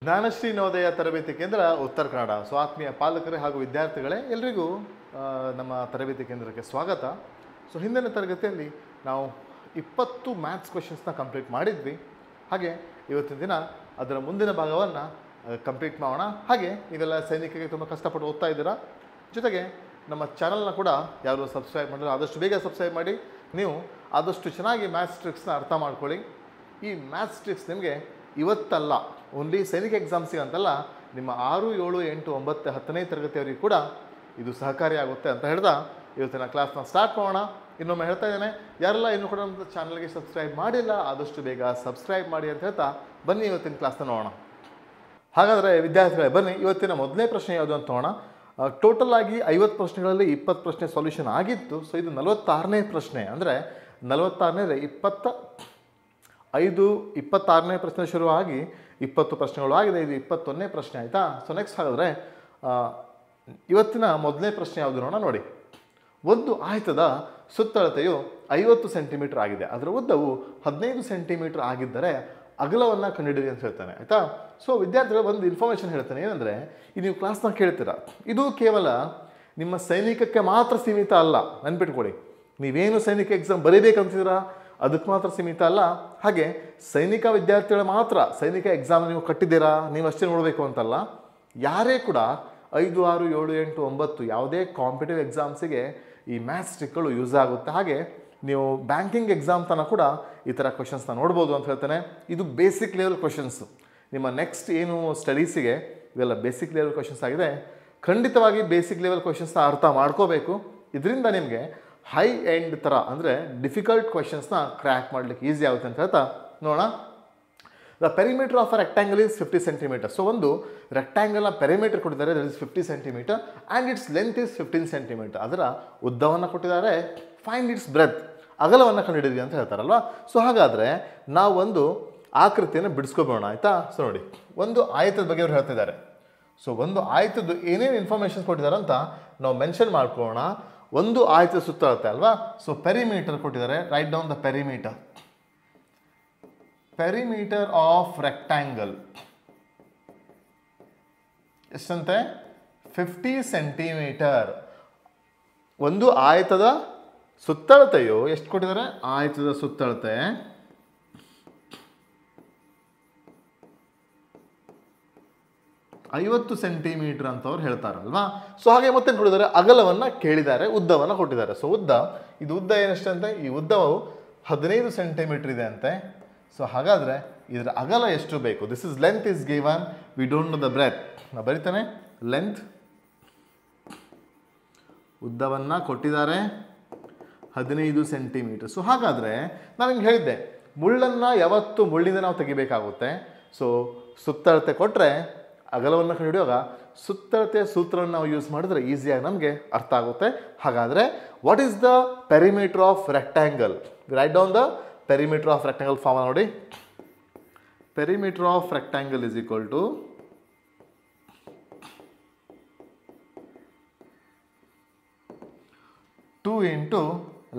ಜ್ಞಾನಶ್ರೀ ನವೋದಯ ತರಬೇತಿ ಕೇಂದ್ರ ಉತ್ತರ ಕನ್ನಡ. ಸೊ ಆತ್ಮೀಯ ಪಾಲಕರೇ ಹಾಗೂ ವಿದ್ಯಾರ್ಥಿಗಳೇ, ಎಲ್ರಿಗೂ ನಮ್ಮ ತರಬೇತಿ ಕೇಂದ್ರಕ್ಕೆ ಸ್ವಾಗತ. ಸೊ ಹಿಂದಿನ ತರಗತಿಯಲ್ಲಿ ನಾವು 20 ಮ್ಯಾಥ್ಸ್ ಕ್ವೆಶನ್ಸ್ನ ಕಂಪ್ಲೀಟ್ ಮಾಡಿದ್ವಿ. ಹಾಗೆ ಇವತ್ತಿನ ದಿನ ಅದರ ಮುಂದಿನ ಭಾಗವನ್ನು ಕಂಪ್ಲೀಟ್ ಮಾಡೋಣ. ಹಾಗೆ ನೀವೆಲ್ಲ ಸೈನಿಕರಿಗೆ ತುಂಬ ಕಷ್ಟಪಟ್ಟು ಓದ್ತಾ ಇದ್ದೀರಾ. ಜೊತೆಗೆ ನಮ್ಮ ಚಾನಲ್ನ ಕೂಡ ಯಾರು ಸಬ್ಸ್ಕ್ರೈಬ್ ಮಾಡಿದ್ರೆ ಆದಷ್ಟು ಬೇಗ ಸಬ್ಸ್ಕ್ರೈಬ್ ಮಾಡಿ. ನೀವು ಆದಷ್ಟು ಚೆನ್ನಾಗಿ ಮ್ಯಾಥ್ಸ್ ಟ್ರಿಕ್ಸ್ನ ಅರ್ಥ ಮಾಡ್ಕೊಳ್ಳಿ. ಈ ಮ್ಯಾಥ್ಸ್ ಟ್ರಿಕ್ಸ್ ನಿಮಗೆ ಇವತ್ತಲ್ಲ, ಓನ್ಲಿ ಸೈನಿಕ ಎಕ್ಸಾಮ್ಸಿಗೆ ಅಂತಲ್ಲ, ನಿಮ್ಮ 6, 7, 8, 9, 10ನೇ ತರಗತಿಯವರಿಗೆ ಕೂಡ ಇದು ಸಹಕಾರಿಯಾಗುತ್ತೆ ಅಂತ ಹೇಳ್ದ ಇವತ್ತಿನ ಕ್ಲಾಸ್ನ ಸ್ಟಾರ್ಟ್ ಮಾಡೋಣ. ಇನ್ನೊಮ್ಮೆ ಹೇಳ್ತಾ ಇದ್ದೇನೆ, ಯಾರೆಲ್ಲ ಇನ್ನೂ ಕೂಡ ನಮ್ಮ ಚಾನಲ್ಗೆ ಸಬ್ಸ್ಕ್ರೈಬ್ ಮಾಡಿಲ್ಲ ಆದಷ್ಟು ಬೇಗ ಸಬ್ಸ್ಕ್ರೈಬ್ ಮಾಡಿ ಅಂತ ಹೇಳ್ತಾ ಬನ್ನಿ ಇವತ್ತಿನ ಕ್ಲಾಸ್ನ ನೋಡೋಣ. ಹಾಗಾದರೆ ವಿದ್ಯಾರ್ಥಿಗಳೇ, ಬನ್ನಿ ಇವತ್ತಿನ ಮೊದಲನೇ ಪ್ರಶ್ನೆ ಯಾವುದು ಅಂತ ನೋಡೋಣ. ಟೋಟಲ್ ಆಗಿ 50 ಪ್ರಶ್ನೆಗಳಲ್ಲಿ 20 ಪ್ರಶ್ನೆ ಸೊಲ್ಯೂಷನ್ ಆಗಿತ್ತು. ಸೊ ಇದು 46ನೇ ಪ್ರಶ್ನೆ. ಅಂದರೆ 46ನೇ 26ನೇ ಪ್ರಶ್ನೆ ಶುರುವಾಗಿ 20 ಪ್ರಶ್ನೆಗಳು ಆಗಿದೆ. ಇದು 21ನೇ ಪ್ರಶ್ನೆ ಆಯಿತಾ. ಸೊ ನೆಕ್ಸ್ಟ್ ಹಾಗಾದರೆ ಇವತ್ತಿನ ಮೊದಲನೇ ಪ್ರಶ್ನೆ ಯಾವುದು ನೋಡೋಣ. ನೋಡಿ, ಒಂದು ಆಯತದ ಸುತ್ತಳತೆಯು 50 ಸೆಂಟಿಮೀಟರ್ ಆಗಿದೆ. ಅದರ ಉದ್ದವು 15 ಸೆಂಟಿಮೀಟರ್ ಆಗಿದ್ದರೆ ಅಗಲವನ್ನು ಕಂಡುಹಿಡಿಯಿರಿ ಅಂತ ಹೇಳ್ತಾನೆ, ಆಯಿತಾ. ಸೊ ವಿದ್ಯಾರ್ಥಿಗಳು ಒಂದು ಇನ್ಫಾರ್ಮೇಷನ್ ಹೇಳ್ತಾನೆ. ಏನಂದರೆ, ಇದು ನೀವು ಕ್ಲಾಸ್ನ ಕೇಳ್ತೀರ, ಇದು ಕೇವಲ ನಿಮ್ಮ ಸೈನಿಕಕ್ಕೆ ಮಾತ್ರ ಸೀಮಿತ ಅಲ್ಲ. ನೆನ್ಪಿಟ್ಕೊಳ್ಳಿ, ನೀವೇನು ಸೈನಿಕ ಎಕ್ಸಾಮ್ ಬರೀಬೇಕಂತಿದ್ದೀರಾ ಅದಕ್ಕೆ ಮಾತ್ರ ಸೀಮಿತ ಅಲ್ಲ. ಹಾಗೆ ಸೈನಿಕ ವಿದ್ಯಾರ್ಥಿಗಳು ಮಾತ್ರ ಸೈನಿಕ ಎಕ್ಸಾಮ್ ನೀವು ಕಟ್ಟಿದ್ದೀರಾ ನೀವು ಅಷ್ಟೇ ನೋಡಬೇಕು ಅಂತಲ್ಲ. ಯಾರೇ ಕೂಡ 5, 6, 7, 8, 9 ಯಾವುದೇ ಕಾಂಪಿಟೇಟಿವ್ ಎಕ್ಸಾಮ್ಸಿಗೆ ಈ ಮ್ಯಾಥ್ಸ್ ಟ್ರಿಕ್ಗಳು ಯೂಸ್ ಆಗುತ್ತೆ. ಹಾಗೆ ನೀವು ಬ್ಯಾಂಕಿಂಗ್ ಎಕ್ಸಾಮ್ ತನಕ ಕೂಡ ಈ ಥರ ಕ್ವಶನ್ಸ್ನ ನೋಡ್ಬೋದು ಅಂತ ಹೇಳ್ತಾನೆ. ಇದು ಬೇಸಿಕ್ ಲೆವೆಲ್ ಕ್ವಶನ್ಸು. ನಿಮ್ಮ ನೆಕ್ಸ್ಟ್ ಏನು ಸ್ಟಡೀಸಿಗೆ ಇವೆಲ್ಲ ಬೇಸಿಕ್ ಲೆವೆಲ್ ಕ್ವಶನ್ಸ್ ಆಗಿದೆ. ಖಂಡಿತವಾಗಿ ಬೇಸಿಕ್ ಲೆವೆಲ್ ಕ್ವಶನ್ಸ್ನ ಅರ್ಥ ಮಾಡ್ಕೋಬೇಕು. ಇದರಿಂದ ನಿಮಗೆ ಹೈ ಎಂಡ್ ಥರ ಅಂದರೆ ಡಿಫಿಕಲ್ಟ್ ಕ್ವಶನ್ಸ್ನ ಕ್ರ್ಯಾಕ್ ಮಾಡಲಿಕ್ಕೆ ಈಸಿ ಆಗುತ್ತೆ ಅಂತ ಹೇಳ್ತಾ ನೋಡೋಣ. The perimeter of a rectangle is 50 centimetre. So ಒಂದು ರೆಕ್ಟ್ಯಾಂಗಲ್ನ ಪೆರಿಮೀಟರ್ ಕೊಟ್ಟಿದ್ದಾರೆ, that is 50 centimetre and its length is 15 centimetre. ಅದರ ಉದ್ದವನ್ನು ಕೊಟ್ಟಿದ್ದಾರೆ. ಫೈಂಡ್ ಇಟ್ಸ್ ಬ್ರೆತ್, ಅಗಲವನ್ನು ಕಂಡುಹಿಡಿಯಿರಿ ಅಂತ ಹೇಳ್ತಾರಲ್ವ. ಸೊ ಹಾಗಾದರೆ ನಾವು ಒಂದು ಆಕೃತಿಯನ್ನು ಬಿಡಿಸ್ಕೊಬೋಣ, ಆಯಿತಾ. ಸೊ ನೋಡಿ, ಒಂದು ಆಯತದ ಬಗ್ಗೆ ಅವ್ರು ಹೇಳ್ತಿದ್ದಾರೆ. ಸೊ ಒಂದು ಆಯತದ್ದು ಏನೇನು ಇನ್ಫಾರ್ಮೇಷನ್ಸ್ ಕೊಟ್ಟಿದ್ದಾರೆ ಅಂತ ನಾವು ಮೆನ್ಷನ್ ಮಾಡ್ಕೊಳ್ಳೋಣ. ಒಂದು ಆಯತದ ಸುತ್ತಳತೆ ಅಲ್ವಾ. ಸೊ ಪೆರಿಮೀಟರ್ ಕೊಟ್ಟಿದ್ದಾರೆ. Right down the perimeter. Perimeter of rectangle ಎಷ್ಟಂತೆ? 50 ಸೆಂಟಿಮೀಟರ್. ಒಂದು ಆಯತದ ಸುತ್ತಳತೆಯು ಎಷ್ಟು ಕೊಟ್ಟಿದ್ದಾರೆ? ಆಯತದ ಸುತ್ತಳತೆ 50 ಸೆಂಟಿಮೀಟರ್ ಅಂತ ಅವ್ರು ಹೇಳ್ತಾರಲ್ವಾ. ಸೊ ಹಾಗೆ ಮತ್ತೆ ಕೊಟ್ಟಿದ್ದಾರೆ, ಅಗಲವನ್ನು ಕೇಳಿದ್ದಾರೆ, ಉದ್ದವನ್ನು ಕೊಟ್ಟಿದ್ದಾರೆ. ಸೊ ಇದು ಉದ್ದ ಏನಷ್ಟಂತೆ? ಈ ಉದ್ದವು 15 ಸೆಂಟಿಮೀಟರ್ ಇದೆ ಅಂತೆ. ಸೊ ಹಾಗಾದರೆ ಇದರ ಅಗಲ ಎಷ್ಟು ಬೇಕು? This is length is given, we don't know the breadth. ನಾ ಬರೀತಾನೆ, ಲೆಂತ್ ಉದ್ದವನ್ನು ಕೊಟ್ಟಿದ್ದಾರೆ 15 ಸೆಂಟಿಮೀಟರ್. ಸೊ ಹಾಗಾದರೆ ನಾನು ಹಿಂಗೆ ಹೇಳಿದ್ದೆ, ಮುಳ್ಳನ್ನು ಯಾವತ್ತು ಮುಳ್ಳಿಂದ ನಾವು ತೆಗಿಬೇಕಾಗುತ್ತೆ. ಸೊ ಸುತ್ತಳತೆ ಕೊಟ್ಟರೆ ಅಗಲವನ್ನು ಕಂಡುಹಿಡಿಯುವಾಗ ಸುತ್ತಳತೆಯ ಸೂತ್ರವನ್ನು ನಾವು ಯೂಸ್ ಮಾಡಿದ್ರೆ ಈಸಿಯಾಗಿ ನಮಗೆ ಅರ್ಥ ಆಗುತ್ತೆ. ಹಾಗಾದರೆ what is the perimeter of rectangle? Right down the perimeter of rectangle form ನೋಡಿ. Perimeter of rectangle is equal to 2 into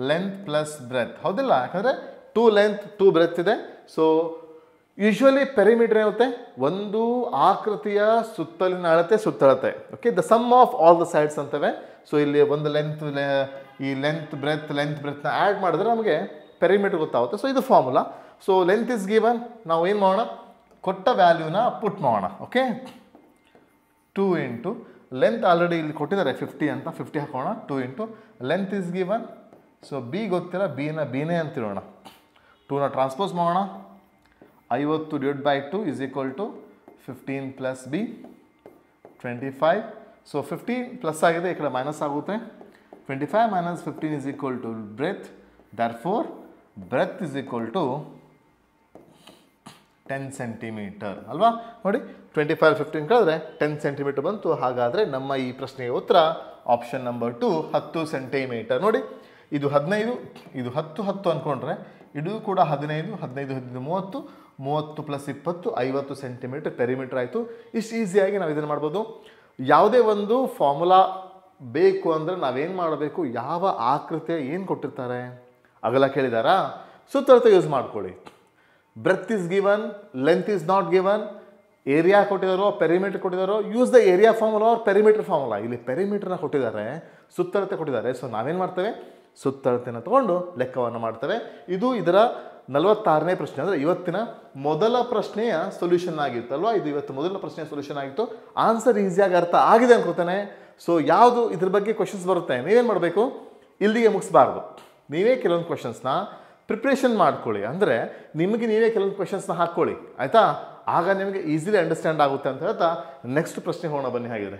length plus breadth. ಹೌದಿಲ್ಲ? ಯಾಕಂದರೆ 2 ಲೆಂತ್ 2 ಬ್ರೆತ್ ಇದೆ. ಸೊ ಯೂಶ್ವಲಿ ಪೆರಿಮೀಟರ್ ಏನಾಗುತ್ತೆ? ಒಂದು ಆಕೃತಿಯ ಸುತ್ತಲಿನ ಅಳತೆ ಸುತ್ತಳತೆ. Okay, the sum of all the sides ಅಂತವೆ. ಸೊ ಇಲ್ಲಿ ಒಂದು ಈ ಲೆಂತ್ ಬ್ರೆತ್ನ ಆ್ಯಡ್ ಮಾಡಿದ್ರೆ ನಮಗೆ ಪೆರಿಮೀಟರ್ ಗೊತ್ತಾಗುತ್ತೆ. ಸೊ ಇದು formula. So length is given, ನಾವು ಏನು ಮಾಡೋಣ? ಕೊಟ್ಟ ವ್ಯಾಲ್ಯೂನ ಪುಟ್ ಮಾಡೋಣ. ಓಕೆ, 2 ಇಂಟು ಲೆಂತ್ ಆಲ್ರೆಡಿ ಇಲ್ಲಿ ಕೊಟ್ಟಿದ್ದಾರೆ 50 ಅಂತ, 50 ಹಾಕೋಣ. 2 into length is given. So B ಗೊತ್ತಿಲ್ಲ, ಬಿನೇ ಅಂತಿರೋಣ. 2ನ ಟ್ರಾನ್ಸ್ಪೋಸ್ ಮಾಡೋಣ. 50 divide by 2 is equal to 15 plus B 25. So 15 plus ಆಗಿದೆ, ಈ ಕಡೆ ಮೈನಸ್ ಆಗುತ್ತೆ. 25 minus 15 is equal to breadth. Therefore breadth is equal to 10 centimetre ಅಲ್ವಾ. ನೋಡಿ, 25 15 ಕಳೆದ್ರೆ 10 ಸೆಂಟಿಮೀಟರ್ ಬಂತು. ಹಾಗಾದರೆ ನಮ್ಮ ಈ ಪ್ರಶ್ನೆಗೆ ಉತ್ತರ ಆಪ್ಷನ್ ನಂಬರ್ 2 10 ಸೆಂಟಿಮೀಟರ್. ನೋಡಿ, ಇದು 15, ಇದು 10 ಅಂದ್ಕೊಂಡ್ರೆ ಇದು ಕೂಡ 15 30 30 ಪ್ಲಸ್ 20 50 ಸೆಂಟಿಮೀಟರ್ ಪೆರಿಮೀಟರ್ ಆಯಿತು. ಇಷ್ಟು ಈಸಿಯಾಗಿ ನಾವು ಇದನ್ನು ಮಾಡ್ಬೋದು. ಯಾವುದೇ ಒಂದು ಫಾರ್ಮುಲಾ ಬೇಕು ಅಂದರೆ ನಾವೇನು ಮಾಡಬೇಕು? ಯಾವ ಆಕೃತಿಯ ಏನು ಕೊಟ್ಟಿರ್ತಾರೆ, ಅಗಲ ಕೇಳಿದಾರಾ, ಸುತ್ತಳತೆ ಯೂಸ್ ಮಾಡ್ಕೊಳ್ಳಿ. Breadth is given, length is not given. Area ಕೊಟ್ಟಿದ್ದಾರೋ ಪೆರಿಮೀಟರ್ ಕೊಟ್ಟಿದ್ದಾರೋ use the area formula or perimeter formula. ಇಲ್ಲಿ ಪೆರಿಮೀಟರ್ನ ಕೊಟ್ಟಿದ್ದಾರೆ, ಸುತ್ತಳತೆ ಕೊಟ್ಟಿದ್ದಾರೆ. ಸೊ ನಾವೇನು ಮಾಡ್ತೇವೆ, ಸುತ್ತಳತೆನ ತಗೊಂಡು ಲೆಕ್ಕವನ್ನು ಮಾಡ್ತೇವೆ. ಇದು ಇದರ 46ನೇ ಪ್ರಶ್ನೆ, ಅಂದರೆ ಇವತ್ತಿನ ಮೊದಲ ಪ್ರಶ್ನೆಯ ಸೊಲ್ಯೂಷನ್ ಆಗಿತ್ತಲ್ವಾ. ಇದು ಇವತ್ತು ಮೊದಲ ಪ್ರಶ್ನೆಯ ಸೊಲ್ಯೂಷನ್ ಆಗಿತ್ತು. ಆನ್ಸರ್ ಈಸಿಯಾಗಿ ಅರ್ಥ ಆಗಿದೆ ಅನ್ಕೋತಾನೆ. ಸೊ ಯಾವುದು ಇದ್ರ ಬಗ್ಗೆ ಕ್ವಶನ್ಸ್ ಬರುತ್ತೆ, ನೀವೇನು ಮಾಡಬೇಕು, ಇಲ್ಲಿಗೆ ಮುಗಿಸ್ಬಾರ್ದು. ನೀವೇ ಕೆಲವೊಂದು ಕ್ವಶನ್ಸ್ನ ಪ್ರಿಪ್ರೇಷನ್ ಮಾಡ್ಕೊಳ್ಳಿ. ಅಂದರೆ ನಿಮಗೆ ನೀವೇ ಕೆಲವೊಂದು ಕ್ವಶನ್ಸ್ನ ಹಾಕ್ಕೊಳ್ಳಿ, ಆಯಿತಾ. ಆಗ ನಿಮಗೆ ಈಸಿಲಿ ಅಂಡರ್ಸ್ಟ್ಯಾಂಡ್ ಆಗುತ್ತೆ ಅಂತ ಹೇಳ್ತಾ ನೆಕ್ಸ್ಟ್ ಪ್ರಶ್ನೆ ಹೋಗೋಣ ಬನ್ನಿ. ಹಾಗಿದ್ರೆ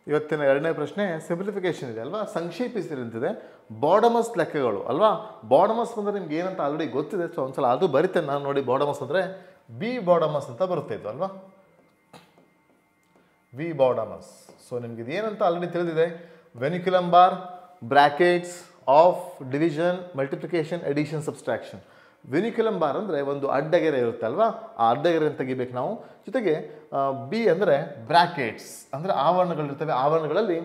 ಇವತ್ತಿನ 2ನೇ ಪ್ರಶ್ನೆ ಸಿಂಪ್ಲಿಫಿಕೇಶನ್ ಇದೆ ಅಲ್ವಾ, ಸಂಕ್ಷೇಪಿಸಿದಂತಿದೆ. ಬಾಡಮಸ್ ಲೆಕ್ಕಗಳು ಅಲ್ವಾ. ಬಾಡಮಸ್ ಅಂದರೆ ನಿಮ್ಗೆ ಏನಂತ ಆಲ್ರೆಡಿ ಗೊತ್ತಿದೆ. ಸೊ ಒಂದ್ಸಲ ಅದು ಬರಿತೇನೆ ನಾನು ನೋಡಿ. ಬಾಡಮಸ್ ಅಂದರೆ ಬಿ ಬಾಡಮಸ್ ಅಂತ ಬರುತ್ತೆ ಇದು ಅಲ್ವಾ, ವಿ ಬಾಡಮಸ್. ಸೊ ನಿಮ್ಗೆ ಇದು ಏನಂತ ಆಲ್ರೆಡಿ ತಿಳಿದಿದೆ. Vinculum bar, brackets of division, multiplication, addition, subtraction. Vinculum bar ಅಂದರೆ ಒಂದು ಅಡ್ಡಗೆರೆ ಇರುತ್ತೆ ಅಲ್ವಾ, ಆ ಅಡ್ಡಗೆರೆಯನ್ನು ತೆಗಿಬೇಕು ನಾವು. ಜೊತೆಗೆ ಬಿ ಅಂದರೆ ಬ್ರ್ಯಾಕೆಟ್ಸ್ ಅಂದರೆ ಆವರಣಗಳಿರ್ತವೆ. ಆವರಣಗಳಲ್ಲಿ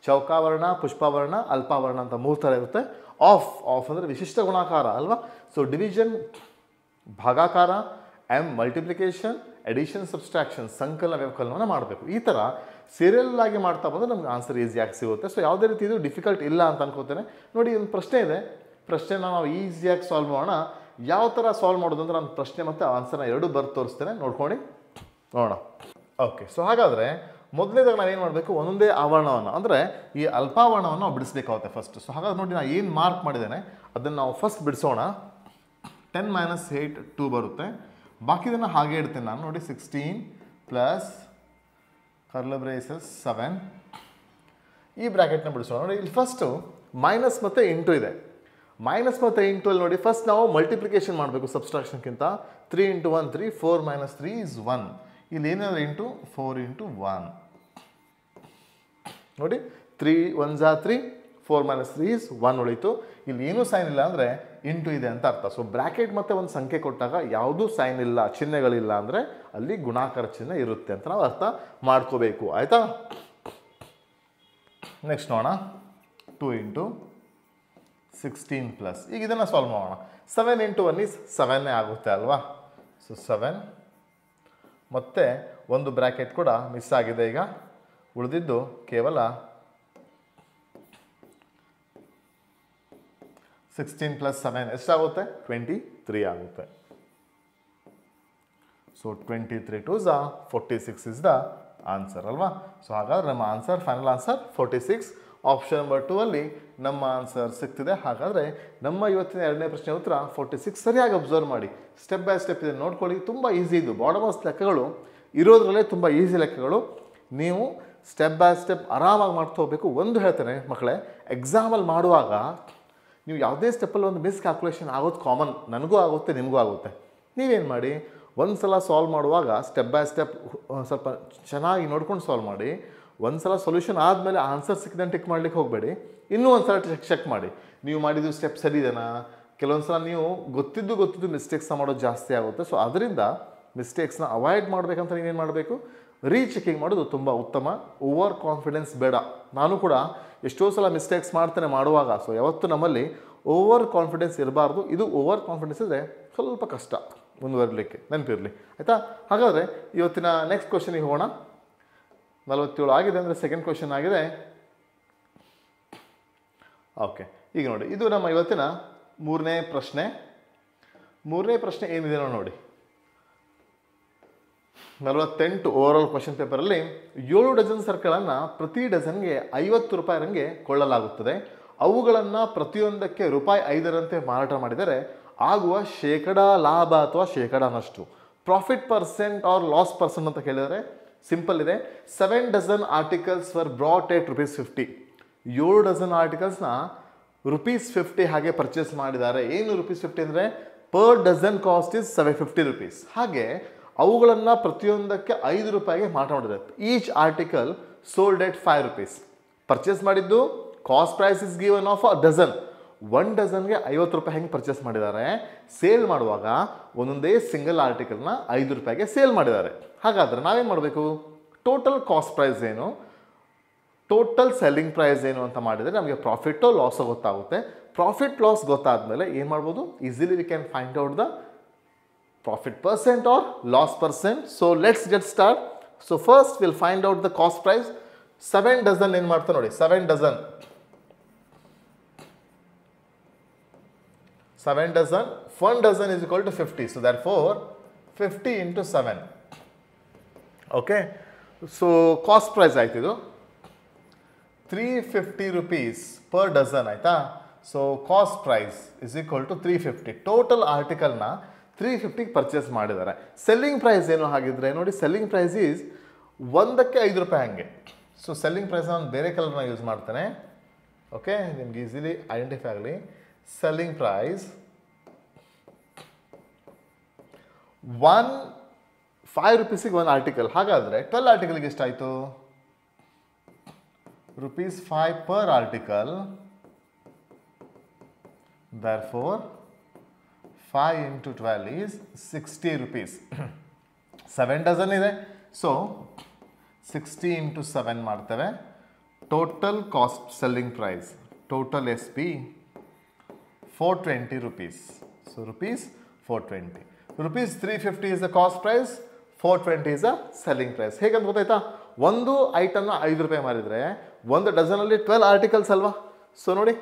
ಚೌಕಾವರಣ, ಪುಷ್ಪಾವರಣ, ಅಲ್ಪಾವರಣ ಅಂತ 3 ಥರ ಇರುತ್ತೆ. ಆಫ್ ಅಂದರೆ ವಿಶಿಷ್ಟ ಗುಣಾಕಾರ ಅಲ್ವಾ. ಸೊ ಡಿವಿಷನ್ ಭಾಗಾಕಾರ, ಎಮ್ ಮಲ್ಟಿಪ್ಲಿಕೇಶನ್, ಎಡಿಷನ್, ಸಬ್ಸ್ಟ್ರಾಕ್ಷನ್ ಸಂಕಲನ ವ್ಯವಕಲನವನ್ನು ಮಾಡಬೇಕು. ಈ ಥರ ಸೀರಿಯಲ್ ಆಗಿ ಮಾಡ್ತಾ ಬಂದರೆ ನಮ್ಗೆ ಆನ್ಸರ್ ಈಸಿಯಾಗಿ ಸಿಗುತ್ತೆ. ಸೊ ಯಾವುದೇ ರೀತಿ ಇದು ಡಿಫಿಕಲ್ಟ್ ಇಲ್ಲ ಅಂತ ಅನ್ಕೋತೇನೆ. ನೋಡಿ ಒಂದು ಪ್ರಶ್ನೆ ಇದೆ, ಪ್ರಶ್ನೆನ ನಾವು ಈಸಿಯಾಗಿ ಸಾಲ್ವ್ ಮಾಡೋಣ. ಯಾವ ಥರ ಸಾಲ್ವ್ ಮಾಡೋದು ಅಂದರೆ ನಾನು ಪ್ರಶ್ನೆ ಮತ್ತು ಆನ್ಸರ್ನ ಎರಡೂ ಬರ್ದು ತೋರಿಸ್ತೇನೆ, ನೋಡ್ಕೊಂಡು ನೋಡೋಣ. ಓಕೆ, ಸೊ ಹಾಗಾದರೆ ಮೊದಲನೇದಾಗ ನಾವೇನು ಮಾಡಬೇಕು, ಒಂದೊಂದೇ ಆವರಣವನ್ನು ಅಂದರೆ ಈ ಅಲ್ಪಾವರಣವನ್ನು ನಾವು ಬಿಡಿಸ್ಬೇಕಾಗುತ್ತೆ ಫಸ್ಟ್. ಸೊ ಹಾಗಾದ್ರೆ ನೋಡಿ ನಾನು ಏನು ಮಾರ್ಕ್ ಮಾಡಿದ್ದೇನೆ ಅದನ್ನು ನಾವು ಫಸ್ಟ್ ಬಿಡಿಸೋಣ. 10 - 8 2 ಬರುತ್ತೆ. ಬಾಕಿದನ್ನು ಹಾಗೆ ಇಡ್ತೇನೆ ನಾನು ನೋಡಿ. 16 ಪ್ಲಸ್ ಕರ್ಲ್ ಬ್ರೇಸಸ್ 7. ಈ ಬ್ರ್ಯಾಕೆಟ್ನ ಬಿಡಿಸೋಣ. ನೋಡಿ ಇಲ್ಲಿ ಫಸ್ಟು ಮೈನಸ್ ಮತ್ತು ಇಂಟು ಇದೆ. ಮೈನಸ್ ಮತ್ತು ಇಂಟು ಅಲ್ಲಿ ನೋಡಿ ಫಸ್ಟ್ ನಾವು ಮಲ್ಟಿಪ್ಲಿಕೇಶನ್ ಮಾಡಬೇಕು ಸಬ್ಸ್ಟ್ರಾಕ್ಷನ್ಗಿಂತ. 3 × 1 3, 4 - 3 is 1. ಇಲ್ಲಿ ಏನಾದರೂ ಇಂಟು 4 × 1 ನೋಡಿ. 3 1s are 3, 4 - 3 is 1 ಉಳಿತು. ಇಲ್ಲಿ ಏನೂ ಸೈನ್ ಇಲ್ಲ ಅಂದರೆ ಇಂಟು ಇದೆ ಅಂತ ಅರ್ಥ. ಸೊ ಬ್ರ್ಯಾಕೆಟ್ ಮತ್ತು ಒಂದು ಸಂಖ್ಯೆ ಕೊಟ್ಟಾಗ ಯಾವುದೂ ಸೈನ್ ಇಲ್ಲ, ಚಿಹ್ನೆಗಳಿಲ್ಲ ಅಂದರೆ ಅಲ್ಲಿ ಗುಣಾಕಾರ ಚಿಹ್ನೆ ಇರುತ್ತೆ ಅಂತ ನಾವು ಅರ್ಥ ಮಾಡ್ಕೋಬೇಕು, ಆಯಿತಾ. ನೆಕ್ಸ್ಟ್ ನೋಡೋಣ. 2 × 16 ಪ್ಲಸ್. ಈಗ ಇದನ್ನು ಸಾಲ್ವ್ ಮಾಡೋಣ. 7 × 1 is 7 ಆಗುತ್ತೆ ಅಲ್ವಾ. ಸೊ 7 ಮತ್ತು ಒಂದು ಬ್ರ್ಯಾಕೆಟ್ ಕೂಡ ಮಿಸ್ ಆಗಿದೆ. ಈಗ ಉಳಿದಿದ್ದು ಕೇವಲ 16 + 7 ಎಷ್ಟಾಗುತ್ತೆ, 23 ಆಗುತ್ತೆ. So 23 2s are 46 is the answer ಅಲ್ವಾ. ಸೊ ಹಾಗಾದ್ರೆ ನಮ್ಮ answer, final answer 46. Option number 2 ಅಲ್ಲಿ ನಮ್ಮ ಆನ್ಸರ್ ಸಿಗ್ತಿದೆ. ಹಾಗಾದರೆ ನಮ್ಮ ಇವತ್ತಿನ 2ನೇ ಪ್ರಶ್ನೆ ಉತ್ತರ 46. ಸರಿಯಾಗಿ ಅಬ್ಸರ್ವ್ ಮಾಡಿ, ಸ್ಟೆಪ್ ಬೈ ಸ್ಟೆಪ್ ಇದನ್ನು ನೋಡ್ಕೊಳ್ಳಿ. ತುಂಬ ಈಸಿ ಇದು. ಬಾಡಮಸ್ ಲೆಕ್ಕಗಳು ಇರೋದ್ರಲ್ಲೇ ತುಂಬ ಈಸಿ ಲೆಕ್ಕಗಳು. ನೀವು ಸ್ಟೆಪ್ ಬೈ ಸ್ಟೆಪ್ ಆರಾಮಾಗಿ ಮಾಡ್ತಾ ಹೋಗಬೇಕು. ಒಂದು ಹೇಳ್ತೇನೆ ಮಕ್ಕಳೇ, ಎಕ್ಸಾಮಲ್ಲಿ ಮಾಡುವಾಗ ನೀವು ಯಾವುದೇ ಸ್ಟೆಪ್ಪಲ್ಲಿ ಒಂದು ಮಿಸ್ ಕ್ಯಾಲ್ಕುಲೇಷನ್ ಆಗೋದು ಕಾಮನ್. ನನಗೂ ಆಗುತ್ತೆ, ನಿಮಗೂ ಆಗುತ್ತೆ. ನೀವೇನು ಮಾಡಿ, ಒಂದು ಸಲ ಸಾಲ್ವ್ ಮಾಡುವಾಗ ಸ್ಟೆಪ್ ಬೈ ಸ್ಟೆಪ್ ಸ್ವಲ್ಪ ಚೆನ್ನಾಗಿ ನೋಡ್ಕೊಂಡು ಸಾಲ್ವ್ ಮಾಡಿ. ಒಂದು ಸಲ ಸೊಲ್ಯೂಷನ್ ಆದಮೇಲೆ ಆನ್ಸರ್ ಸಿಕ್ಕಿದಂಗೆ ಟಿಕ್ ಮಾಡಲಿಕ್ಕೆ ಹೋಗಬೇಡಿ. ಇನ್ನೂ ಒಂದು ಸಲ ಚೆಕ್ ಮಾಡಿ, ನೀವು ಮಾಡಿದ್ದು ಸ್ಟೆಪ್ ಸರಿ ಇದೆನಾ. ಕೆಲವೊಂದು ಸಲ ನೀವು ಗೊತ್ತಿದ್ದು ಮಿಸ್ಟೇಕ್ಸ್ನ ಮಾಡೋದು ಜಾಸ್ತಿ ಆಗುತ್ತೆ. ಸೊ ಅದರಿಂದ ಮಿಸ್ಟೇಕ್ಸ್ನ ಅವಾಯ್ಡ್ ಮಾಡಬೇಕಂತ ನೀವೇನು ಮಾಡಬೇಕು, ರೀಚೆಕಿಂಗ್ ಮಾಡೋದು ತುಂಬ ಉತ್ತಮ. ಓವರ್ ಕಾನ್ಫಿಡೆನ್ಸ್ ಬೇಡ. ನಾನು ಕೂಡ ಎಷ್ಟೋ ಸಲ ಮಿಸ್ಟೇಕ್ಸ್ ಮಾಡ್ತೇನೆ ಮಾಡುವಾಗ. ಸೊ ಯಾವತ್ತೂ ನಮ್ಮಲ್ಲಿ ಓವರ್ ಕಾನ್ಫಿಡೆನ್ಸ್ ಇರಬಾರ್ದು. ಇದು ಓವರ್ ಕಾನ್ಫಿಡೆನ್ಸ್ ಇದ್ದರೆ ಸ್ವಲ್ಪ ಕಷ್ಟ ಮುಂದುವರಲಿಕ್ಕೆ, ನೆನಪಿರಲಿ, ಆಯಿತಾ. ಹಾಗಾದರೆ ಇವತ್ತಿನ ನೆಕ್ಸ್ಟ್ ಕ್ವಶನಿಗೆ ಹೋಗೋಣ. 47 ಆಗಿದೆ ಅಂದರೆ ಸೆಕೆಂಡ್ ಕ್ವಶನ್ ಆಗಿದೆ. ಓಕೆ, ಈಗ ನೋಡಿ ಇದು ನಮ್ಮ ಇವತ್ತಿನ 3ನೇ ಪ್ರಶ್ನೆ. 3ನೇ ಪ್ರಶ್ನೆ ಏನಿದೆ ನೋಡಿ. 48 ಓವರಾಲ್ ಕ್ವಶನ್ ಪೇಪರಲ್ಲಿ 7 ಡಜನ್ ಸರ್ಕಲನ್ನು ಪ್ರತಿ ಡಜನ್ಗೆ 50 ರೂಪಾಯಿರಂಗೆ ಕೊಳ್ಳಲಾಗುತ್ತದೆ. ಅವುಗಳನ್ನು ಪ್ರತಿಯೊಂದಕ್ಕೆ ₹5ರಂತೆ ಮಾರಾಟ ಮಾಡಿದರೆ ಆಗುವ ಶೇಕಡಾ ಲಾಭ ಅಥವಾ ಶೇಕಡಾ ನಷ್ಟು, profit percent or loss percent ಅಂತ ಕೇಳಿದರೆ ಸಿಂಪಲ್ ಇದೆ. 7 dozen articles for brought at ₹50. 7 dozen ಆರ್ಟಿಕಲ್ಸ್ನ ₹50 ಹಾಗೆ ಪರ್ಚೇಸ್ ಮಾಡಿದ್ದಾರೆ. ಏನು ₹50 ಅಂದರೆ ಪರ್ ಡಜನ್ ಕಾಸ್ಟ್ ಇಸ್ ₹750. ಹಾಗೆ ಅವುಗಳನ್ನು ಪ್ರತಿಯೊಂದಕ್ಕೆ ₹5 ಮಾರಾಟ ಮಾಡಿದ್ದಾರೆ. Each article sold at ₹5. Purchase ಮಾಡಿದ್ದು cost price is given of a dozen. 1 ಡಜನ್ಗೆ ₹50 ಹೆಂಗೆ ಪರ್ಚೇಸ್ ಮಾಡಿದ್ದಾರೆ. ಸೇಲ್ ಮಾಡುವಾಗ ಒಂದೊಂದೇ ಸಿಂಗಲ್ ಆರ್ಟಿಕಲ್ನ ₹5 ಸೇಲ್ ಮಾಡಿದ್ದಾರೆ. ಹಾಗಾದರೆ ನಾವೇನು ಮಾಡಬೇಕು, ಟೋಟಲ್ ಕಾಸ್ಟ್ ಪ್ರೈಸ್ ಏನು, ಟೋಟಲ್ ಸೆಲ್ಲಿಂಗ್ ಪ್ರೈಸ್ ಏನು ಅಂತ ಮಾಡಿದರೆ ನಮಗೆ ಪ್ರಾಫಿಟೋ ಲಾಸೋ ಗೊತ್ತಾಗುತ್ತೆ. ಪ್ರಾಫಿಟ್ ಲಾಸ್ ಗೊತ್ತಾದಮೇಲೆ ಏನು ಮಾಡ್ಬೋದು, easily we can find out the profit percent or loss percent. So let's get start. So first we'll find out the cost price. 7 dozen ಏನು ಮಾಡ್ತಾ ನೋಡಿ, 7 dozen. 7 dozen, 1 dozen is equal to 50. So therefore 50 into 7. Okay. So cost price ಆಯ್ತು ಇದು 350 rupees per dozen ಆಯ್ತಾ. So cost price is equal to 350. Total ಆರ್ಟಿಕಲ್ನ 350 purchase ಮಾಡಿದ್ದಾರೆ. Selling price ಏನು ಹಾಗಿದ್ರೆ ನೋಡಿ, ಸೆಲ್ಲಿಂಗ್ ಪ್ರೈಸ್ ಈಸ್ ಒಂದಕ್ಕೆ 5 ರೂಪಾಯಿ ಹಂಗೆ. ಸೊ ಸೆಲ್ಲಿಂಗ್ ಪ್ರೈಸ್ ನಾನು ಬೇರೆ ಕಲರ್ನ ಯೂಸ್ ಮಾಡ್ತೇನೆ. ಓಕೆ, ನಿಮ್ಗೆ ಈಸಿಲಿ ಐಡೆಂಟಿಫೈ ಆಗಲಿ. ಸೆಲ್ಲಿಂಗ್ ಪ್ರೈಸ್ 5 ರೂಪೀಸಿಗೆ ಒಂದು ಆರ್ಟಿಕಲ್. ಹಾಗಾದರೆ 12 ಆರ್ಟಿಕಲ್ಗೆ ಎಷ್ಟಾಯಿತು? ₹5 per article. Therefore 5 into 12 is 60 rupees. 7 dozen ಇದೆ. ಸೊ 60 into 7 ಮಾಡ್ತೇವೆ. Total cost selling price, total S P 420 rupees. So ₹420. ₹350 is the cost price, 420 is the selling price. ಹೇಗಂತ ಗೊತ್ತಾಯ್ತಾ? ಒಂದು ಐಟಮ್ನ 5 ರೂಪಾಯಿ ಮಾರಿದರೆ ಒಂದು ಡಜನಲ್ಲಿ 12 ಆರ್ಟಿಕಲ್ಸ್ ಅಲ್ವಾ. ಸೊ ನೋಡಿ,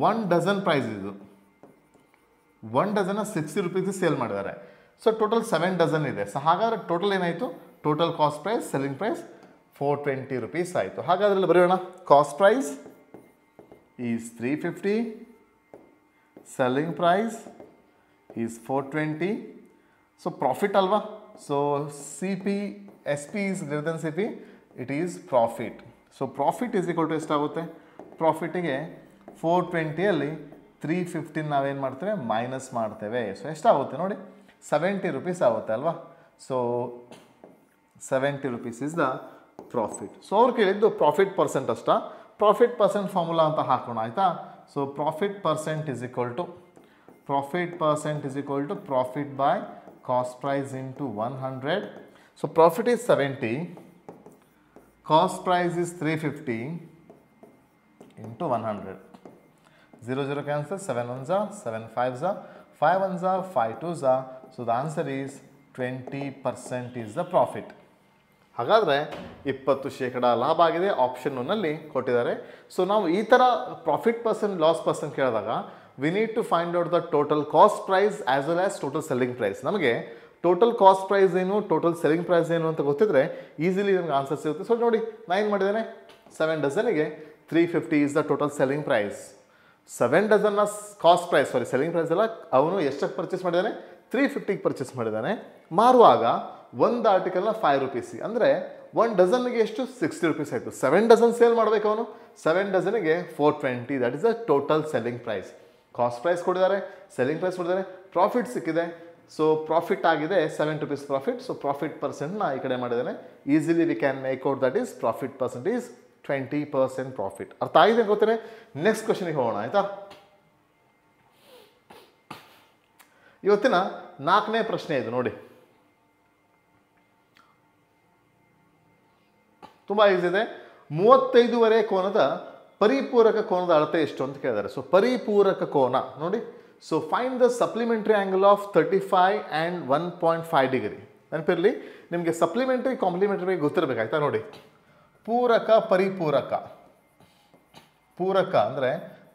1 dozen ಪ್ರೈಸ್ ಇದು. 1 dozen 60 ರೂಪೀಸ್ ಸೇಲ್ ಮಾಡಿದ್ದಾರೆ. ಸೊ ಟೋಟಲ್ 7 dozen ಇದೆ. ಸೊ ಹಾಗಾದ್ರೆ ಟೋಟಲ್ ಏನಾಯಿತು? Total cost price selling price 420 rupees ಆಯಿತು. ಹಾಗಾದ್ರೆ ಇಲ್ಲಿ ಬರೆಯೋಣ. Cost price is 350, selling price is 420. So profit ಅಲ್ವಾ. So CP, SP is greater than CP, it is profit. So profit is equal to ಎಷ್ಟಾಗುತ್ತೆ? ಪ್ರಾಫಿಟಿಗೆ 420 315 ನಾವೇನು ಮಾಡ್ತೇವೆ? ಮೈನಸ್ ಮಾಡ್ತೇವೆ. ಸೊ ಎಷ್ಟಾಗುತ್ತೆ ನೋಡಿ, 70 rupees ಆಗುತ್ತೆ ಅಲ್ವಾ. So 70 rupees is the profit. So ಅವ್ರು ಕೇಳಿದ್ದು ಪ್ರಾಫಿಟ್ ಪರ್ಸೆಂಟ್ ಅಷ್ಟಾ. ಪ್ರಾಫಿಟ್ ಪರ್ಸೆಂಟ್ ಫಾರ್ಮುಲಾ ಅಂತ ಹಾಕೋಣ ಆಯಿತಾ. So profit percent is equal to profit by cost price into 100. So profit is 70, cost price is 350 into 100. 0 0 cancel, 7 1s are 7 5s are 5 1s are 5 2s are. So the answer is 20% is the profit. ಹಾಗಾದರೆ 20% ಲಾಭ ಆಗಿದೆ. Option ಒನ್ನಲ್ಲಿ ಕೊಟ್ಟಿದ್ದಾರೆ. So ನಾವು ಈ ಥರ profit percent loss percent ಕೇಳಿದಾಗ we need to find out the total cost price as well as total selling price. ನಮಗೆ ಟೋಟಲ್ ಕಾಸ್ಟ್ ಪ್ರೈಸ್ ಏನು, ಟೋಟಲ್ ಸೆಲ್ಲಿಂಗ್ ಪ್ರೈಸ್ ಏನು ಅಂತ ಗೊತ್ತಿದ್ರೆ ಈಸಿಲಿ ನಮ್ಗೆ ಆನ್ಸರ್ ಸಿಗುತ್ತೆ. ಸೊ ನೋಡಿ, ನಾನು ಏನು ಮಾಡಿದ್ದೇನೆ, 7 ಡಜನ್ಗೆ 350 is the total selling price. 7 dozen cost price, selling price ಎಲ್ಲ ಅವನು ಎಷ್ಟಕ್ಕೆ ಪರ್ಚೇಸ್ ಮಾಡಿದ್ದಾನೆ? 350ಗೆ ಪರ್ಚೇಸ್ ಮಾಡಿದ್ದಾನೆ. ಮಾರುವಾಗ ಒಂದು ಆರ್ಟಿಕಲ್ನ 5 rupees, ಅಂದರೆ 1 ಡಜನ್ಗೆ ಎಷ್ಟು? 60 rupees ಆಯಿತು. 7 ಡಜನ್ ಸೇಲ್ ಮಾಡಬೇಕು ಅವನು. 7 ಡಜನ್ಗೆ 420, that is the total selling price. Cost price ಕೊಟ್ಟಿದ್ದಾರೆ, ಸೆಲ್ಲಿಂಗ್ ಪ್ರೈಸ್ ಕೊಟ್ಟಿದ್ದಾರೆ, ಪ್ರಾಫಿಟ್ ಸಿಕ್ಕಿದೆ. ಸೊ ಪ್ರಾಫಿಟ್ ಆಗಿದೆ 7 rupees ಪ್ರಾಫಿಟ್. ಸೊ ಪ್ರಾಫಿಟ್ ಪರ್ಸೆಂಟ್ನ ಈ ಕಡೆ ಮಾಡಿದ್ದಾನೆ. Easily we can make out that is profit percent is 20% profit. ಅರ್ಥ ಆಗಿದೆ ಗೊತ್ತೇನೆ? ನೆಕ್ಸ್ಟ್ ಕ್ವಶನ್ಗೆ ಹೋಗೋಣ ಆಯಿತಾ. ಇವತ್ತಿನ 4ನೇ ಪ್ರಶ್ನೆ ಇದು ನೋಡಿ, ತುಂಬ ಈಸಿ ಇದೆ. 35 ಕೋನದ ಪರಿಪೂರಕ ಕೋನದ ಅಳತೆ ಎಷ್ಟು ಅಂತ ಕೇಳಿದ್ದಾರೆ. ಸೊ ಪರಿಪೂರಕ ಕೋನ ನೋಡಿ. So find the supplementary angle of 35 and 1.5 degree. ನೆನಪಿರಲಿ, ನಿಮಗೆ ಸಪ್ಲಿಮೆಂಟ್ರಿ ಕಾಂಪ್ಲಿಮೆಂಟ್ರಿ ಗೊತ್ತಿರಬೇಕಾಯ್ತಾ ನೋಡಿ. ಪೂರಕ, ಪರಿಪೂರಕ. ಪೂರಕ ಅಂದರೆ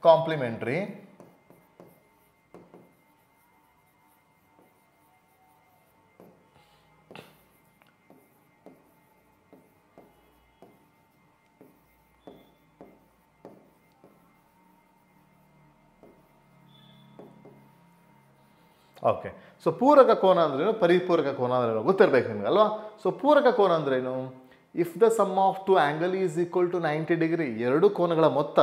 ಕಾಂಪ್ಲಿಮೆಂಟ್ರಿ, ಓಕೆ. ಸೊ ಪೂರಕ ಕೋನ ಅಂದ್ರೇನು, ಪರಿಪೂರಕ ಕೋನ ಅಂದ್ರೇನು ಗೊತ್ತಿರಬೇಕು ನಿಮ್ಗೆ ಅಲ್ವಾ. ಸೊ ಪೂರಕ ಕೋನ ಅಂದ್ರೇನು? If the sum of two angle is equal to 90 degree, ಎರಡು ಕೋನಗಳ ಮೊತ್ತ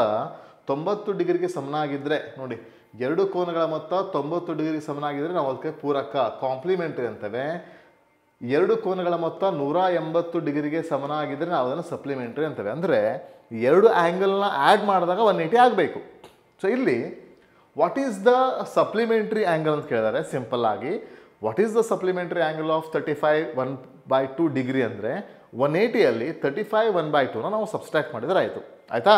90 ಡಿಗ್ರಿಗೆ ಸಮನಾಗಿದ್ದರೆ ನೋಡಿ, ಎರಡು ಕೋನಗಳ ಮೊತ್ತ 90 ಡಿಗ್ರಿಗೆ ಸಮನಾಗಿದ್ದರೆ ನಾವು ಅದಕ್ಕೆ ಪೂರಕ ಕಾಂಪ್ಲಿಮೆಂಟ್ರಿ ಅಂತೇವೆ. ಎರಡು ಕೋನಗಳ ಮೊತ್ತ 180 ಡಿಗ್ರಿಗೆ ಸಮನಾಗಿದ್ದರೆ ನಾವು ಅದನ್ನು ಸಪ್ಲಿಮೆಂಟ್ರಿ ಅಂತೇವೆ. ಅಂದರೆ ಎರಡು ಆ್ಯಂಗಲ್ನ ಆ್ಯಡ್ ಮಾಡಿದಾಗ 180 ಆಗಬೇಕು. ಸೊ ಇಲ್ಲಿ what is the supplementary angle ಅಂತ ಕೇಳಿದ್ದಾರೆ. ಸಿಂಪಲ್ ಆಗಿ what is the supplementary angle of 35 1/2 degree ಅಂದರೆ 180ಯಲ್ಲಿ 35 1/2ನ ನಾವು ಸಬ್ಸ್ಟ್ರಾಕ್ಟ್ ಮಾಡಿದರೆ ಆಯಿತು ಆಯಿತಾ.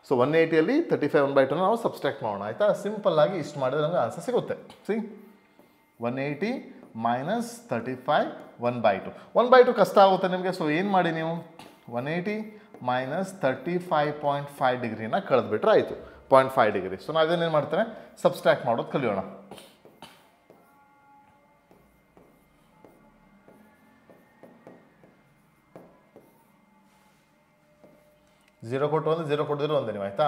ಸೊ 180ಯಲ್ಲಿ 35 1/2ನ ನಾವು ಸಬ್ಸ್ಟ್ರಾಕ್ಟ್ ಮಾಡೋಣ ಆಯಿತಾ. ಸಿಂಪಲ್ ಆಗಿ ಇಷ್ಟು ಮಾಡಿದ್ರೆ ನಮಗೆ ಆನ್ಸರ್ ಸಿಗುತ್ತೆ. C 180 minus 35 1/2. 1/2 ಕಷ್ಟ ಆಗುತ್ತೆ ನಿಮಗೆ. ಸೊ ಏನು ಮಾಡಿ ನೀವು 180 ಮೈನಸ್ 35.5 ಡಿಗ್ರಿನ ಕಳೆದ್ಬಿಟ್ರೆ ಆಯಿತು 0.5 ಡಿಗ್ರಿ. ಸೊ ನಾವೇನೇನು ಮಾಡ್ತೇವೆ, ಸಬ್ಸ್ಟ್ರಾಕ್ಟ್ ಮಾಡೋದು ಕಲಿಯೋಣ. ಝೀರೋ ಕೊಟ್ಟು ಒಂದು, ಝೀರೋ ಕೊಟ್ಟಿದ್ರು ಒಂದೇ ನೀವು, ಆಯಿತಾ.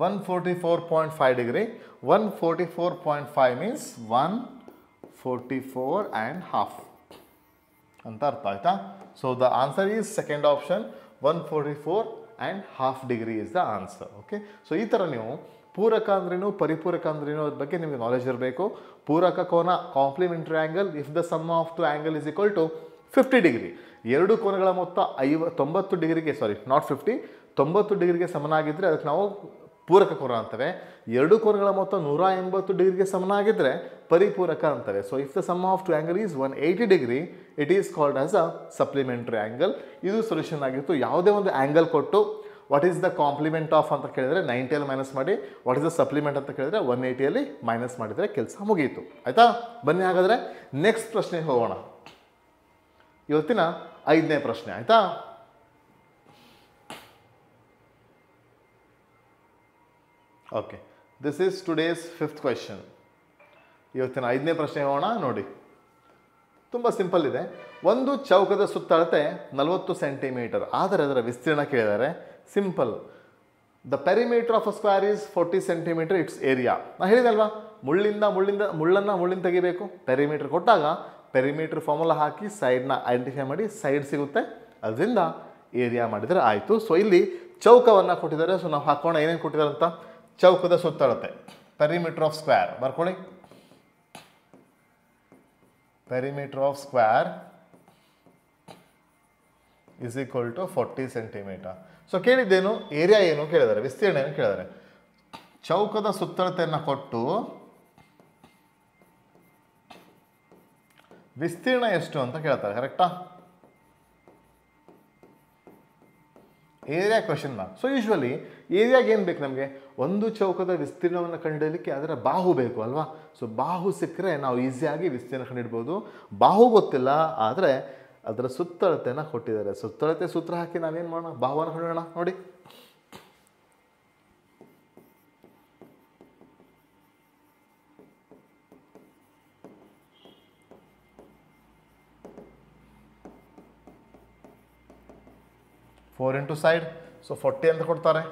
One 144.5 degree. 144.5 ಮೀನ್ಸ್ 144.5 ಅಂತ ಅರ್ಥ, ಆಯ್ತಾ. So the answer is second option, 144.5 degree is the answer. Okay. So ಈ ಥರ ನೀವು ಪೂರಕ ಅಂದ್ರೇನು, ಪರಿಪೂರಕ ಅಂದ್ರೇನು ಅದ್ರ ಬಗ್ಗೆ ನಿಮಗೆ ನಾಲೆಜ್ ಇರಬೇಕು. ಪೂರಕ ಕೋನ complementary angle if the sum of two angle is equal to 50 degree. ಎರಡು ಕೋನಗಳ ಮೊತ್ತ 90 ಡಿಗ್ರಿಗೆ, ಸಾರಿ ನಾಟ್ 50, 90 ಡಿಗ್ರಿಗೆ ಸಮನಾಗಿದ್ದರೆ ಅದಕ್ಕೆ ನಾವು ಪೂರಕ ಕೋನ ಅಂತವೆ. ಎರಡು ಕೋನಗಳ ಮೊತ್ತ 180 ಡಿಗ್ರಿಗೆ ಸಮನಾಗಿದ್ದರೆ ಪರಿಪೂರಕ ಅಂತವೆ. So if the sum of two angle is 180 degree it is called as a supplementary angle. ಇದು ಸೊಲ್ಯೂಷನ್ ಆಗಿತ್ತು. ಯಾವುದೇ ಒಂದು ಆ್ಯಂಗಲ್ ಕೊಟ್ಟು what is the complement of ಅಂತ ಕೇಳಿದರೆ 90ಯಲ್ಲಿ ಮೈನಸ್ ಮಾಡಿ, ವಾಟ್ ಈಸ್ ದ ಸಪ್ಲಿಮೆಂಟ್ ಅಂತ ಕೇಳಿದರೆ 180ಯಲ್ಲಿ ಮೈನಸ್ ಮಾಡಿದರೆ ಕೆಲಸ ಮುಗಿಯಿತು, ಆಯಿತಾ. ಬನ್ನಿ ಹಾಗಾದರೆ ನೆಕ್ಸ್ಟ್ ಪ್ರಶ್ನೆಗೆ ಹೋಗೋಣ. ಇವತ್ತಿನ 5ನೇ ಪ್ರಶ್ನೆ, ಆಯಿತಾ. Okay, this is today's 5th question. ಇವತ್ತಿನ 5ನೇ ಪ್ರಶ್ನೆ ಹೋಗೋಣ. ನೋಡಿ, ತುಂಬ ಸಿಂಪಲ್ ಇದೆ. ಒಂದು ಚೌಕದ ಸುತ್ತಳತೆ 40 ಸೆಂಟಿಮೀಟರ್, ಆದರೆ ಅದರ ವಿಸ್ತೀರ್ಣ ಕೇಳಿದರೆ simple. The perimeter of a square is 40 centimetre, it's area. ನಾನು ಹೇಳಿದಲ್ವಾ, ಮುಳ್ಳನ್ನು ತೆಗಿಬೇಕು. ಪೆರಿಮೀಟರ್ ಕೊಟ್ಟಾಗ ಪೆರಿಮೀಟರ್ ಫಾರ್ಮುಲಾ ಹಾಕಿ ಸೈಡ್ನ ಐಡೆಂಟಿಫೈ ಮಾಡಿ ಸೈಡ್ ಸಿಗುತ್ತೆ, ಅದರಿಂದ ಏರಿಯಾ ಮಾಡಿದರೆ ಆಯಿತು. ಸೊ ಇಲ್ಲಿ ಚೌಕವನ್ನು ಕೊಟ್ಟಿದ್ದಾರೆ. ಸೊ ನಾವು ಹಾಕೋಣ ಏನೇನು ಕೊಟ್ಟಿದ್ದಾರೆ ಅಂತ. ಚೌಕದ ಸುತ್ತಳತೆ ಪೆರಿಮೀಟರ್ ಆಫ್ ಸ್ಕ್ವೇರ್ ಬರ್ಕೊಳ್ಳಿ. Perimeter of square is equal to 40 centimetre. So ಕೇಳಿದ್ದೇನು, ಏರಿಯಾ ಏನು ಕೇಳಿದ್ದಾರೆ, ವಿಸ್ತೀರ್ಣ ಏನು ಕೇಳಿದ್ದಾರೆ. ಚೌಕದ ಸುತ್ತಳತೆಯನ್ನು ಕೊಟ್ಟು ವಿಸ್ತೀರ್ಣ ಎಷ್ಟು ಅಂತ ಕೇಳ್ತಾರೆ, ಕರೆಕ್ಟಾ. Area question mark. So usually ಏರಿಯಾಗೆ ಏನು ಬೇಕು ನಮಗೆ, ಒಂದು ಚೌಕದ ವಿಸ್ತೀರ್ಣವನ್ನು ಕಂಡುಹಿಡಲಿಕ್ಕೆ ಅದರ ಬಾಹು ಬೇಕು ಅಲ್ವಾ. ಸೊ ಬಾಹು ಸಿಕ್ಕರೆ ನಾವು ಈಸಿಯಾಗಿ ವಿಸ್ತೀರ್ಣ ಕಂಡುಹಿಡ್ಬೋದು. ಬಾಹು ಗೊತ್ತಿಲ್ಲ, ಆದರೆ ಅದರ ಸುತ್ತಳತೆಯನ್ನು ಕೊಟ್ಟಿದ್ದಾರೆ. ಸುತ್ತಳತೆ ಸೂತ್ರ ಹಾಕಿ ನಾವೇನು ಮಾಡೋಣ, ಬಾಹುವನ್ನು ಕಂಡುಹಿಡೋಣ. ನೋಡಿ, ಫೋರ್ ಇಂಟು ಸೈಡ್. ಸೊ 40 ಅಂತ ಕೊಡ್ತಾರೆ.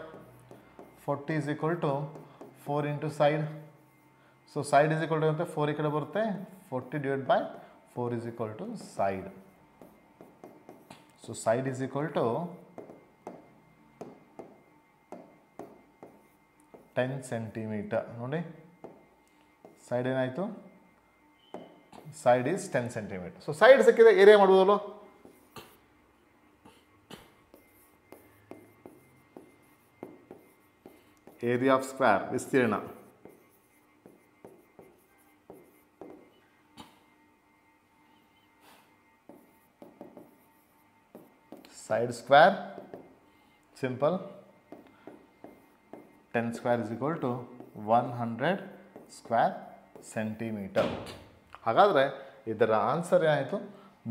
40 is equal to 4 into side. So side is equal to ಅಂತ 4 ಈ ಕಡೆ ಬರುತ್ತೆ. 40 divide by 4 is equal to side. So side is equal to 10 centimetre. ನೋಡಿ, ಸೈಡ್ ಏನಾಯಿತು, side is 10 centimetre. So side ಸಿಕ್ಕಿದೆ, area ಮಾಡ್ಬೋದಲ್ವ. ಏರಿಯಾ ಆಫ್ ಸ್ಕ್ವೇರ್ ವಿಸ್ತೀರ್ಣ. Side square simple, 10 square is equal to 100 square centimetre. ಹಾಗಾದರೆ ಇದರ answer ಏನಾಯಿತು,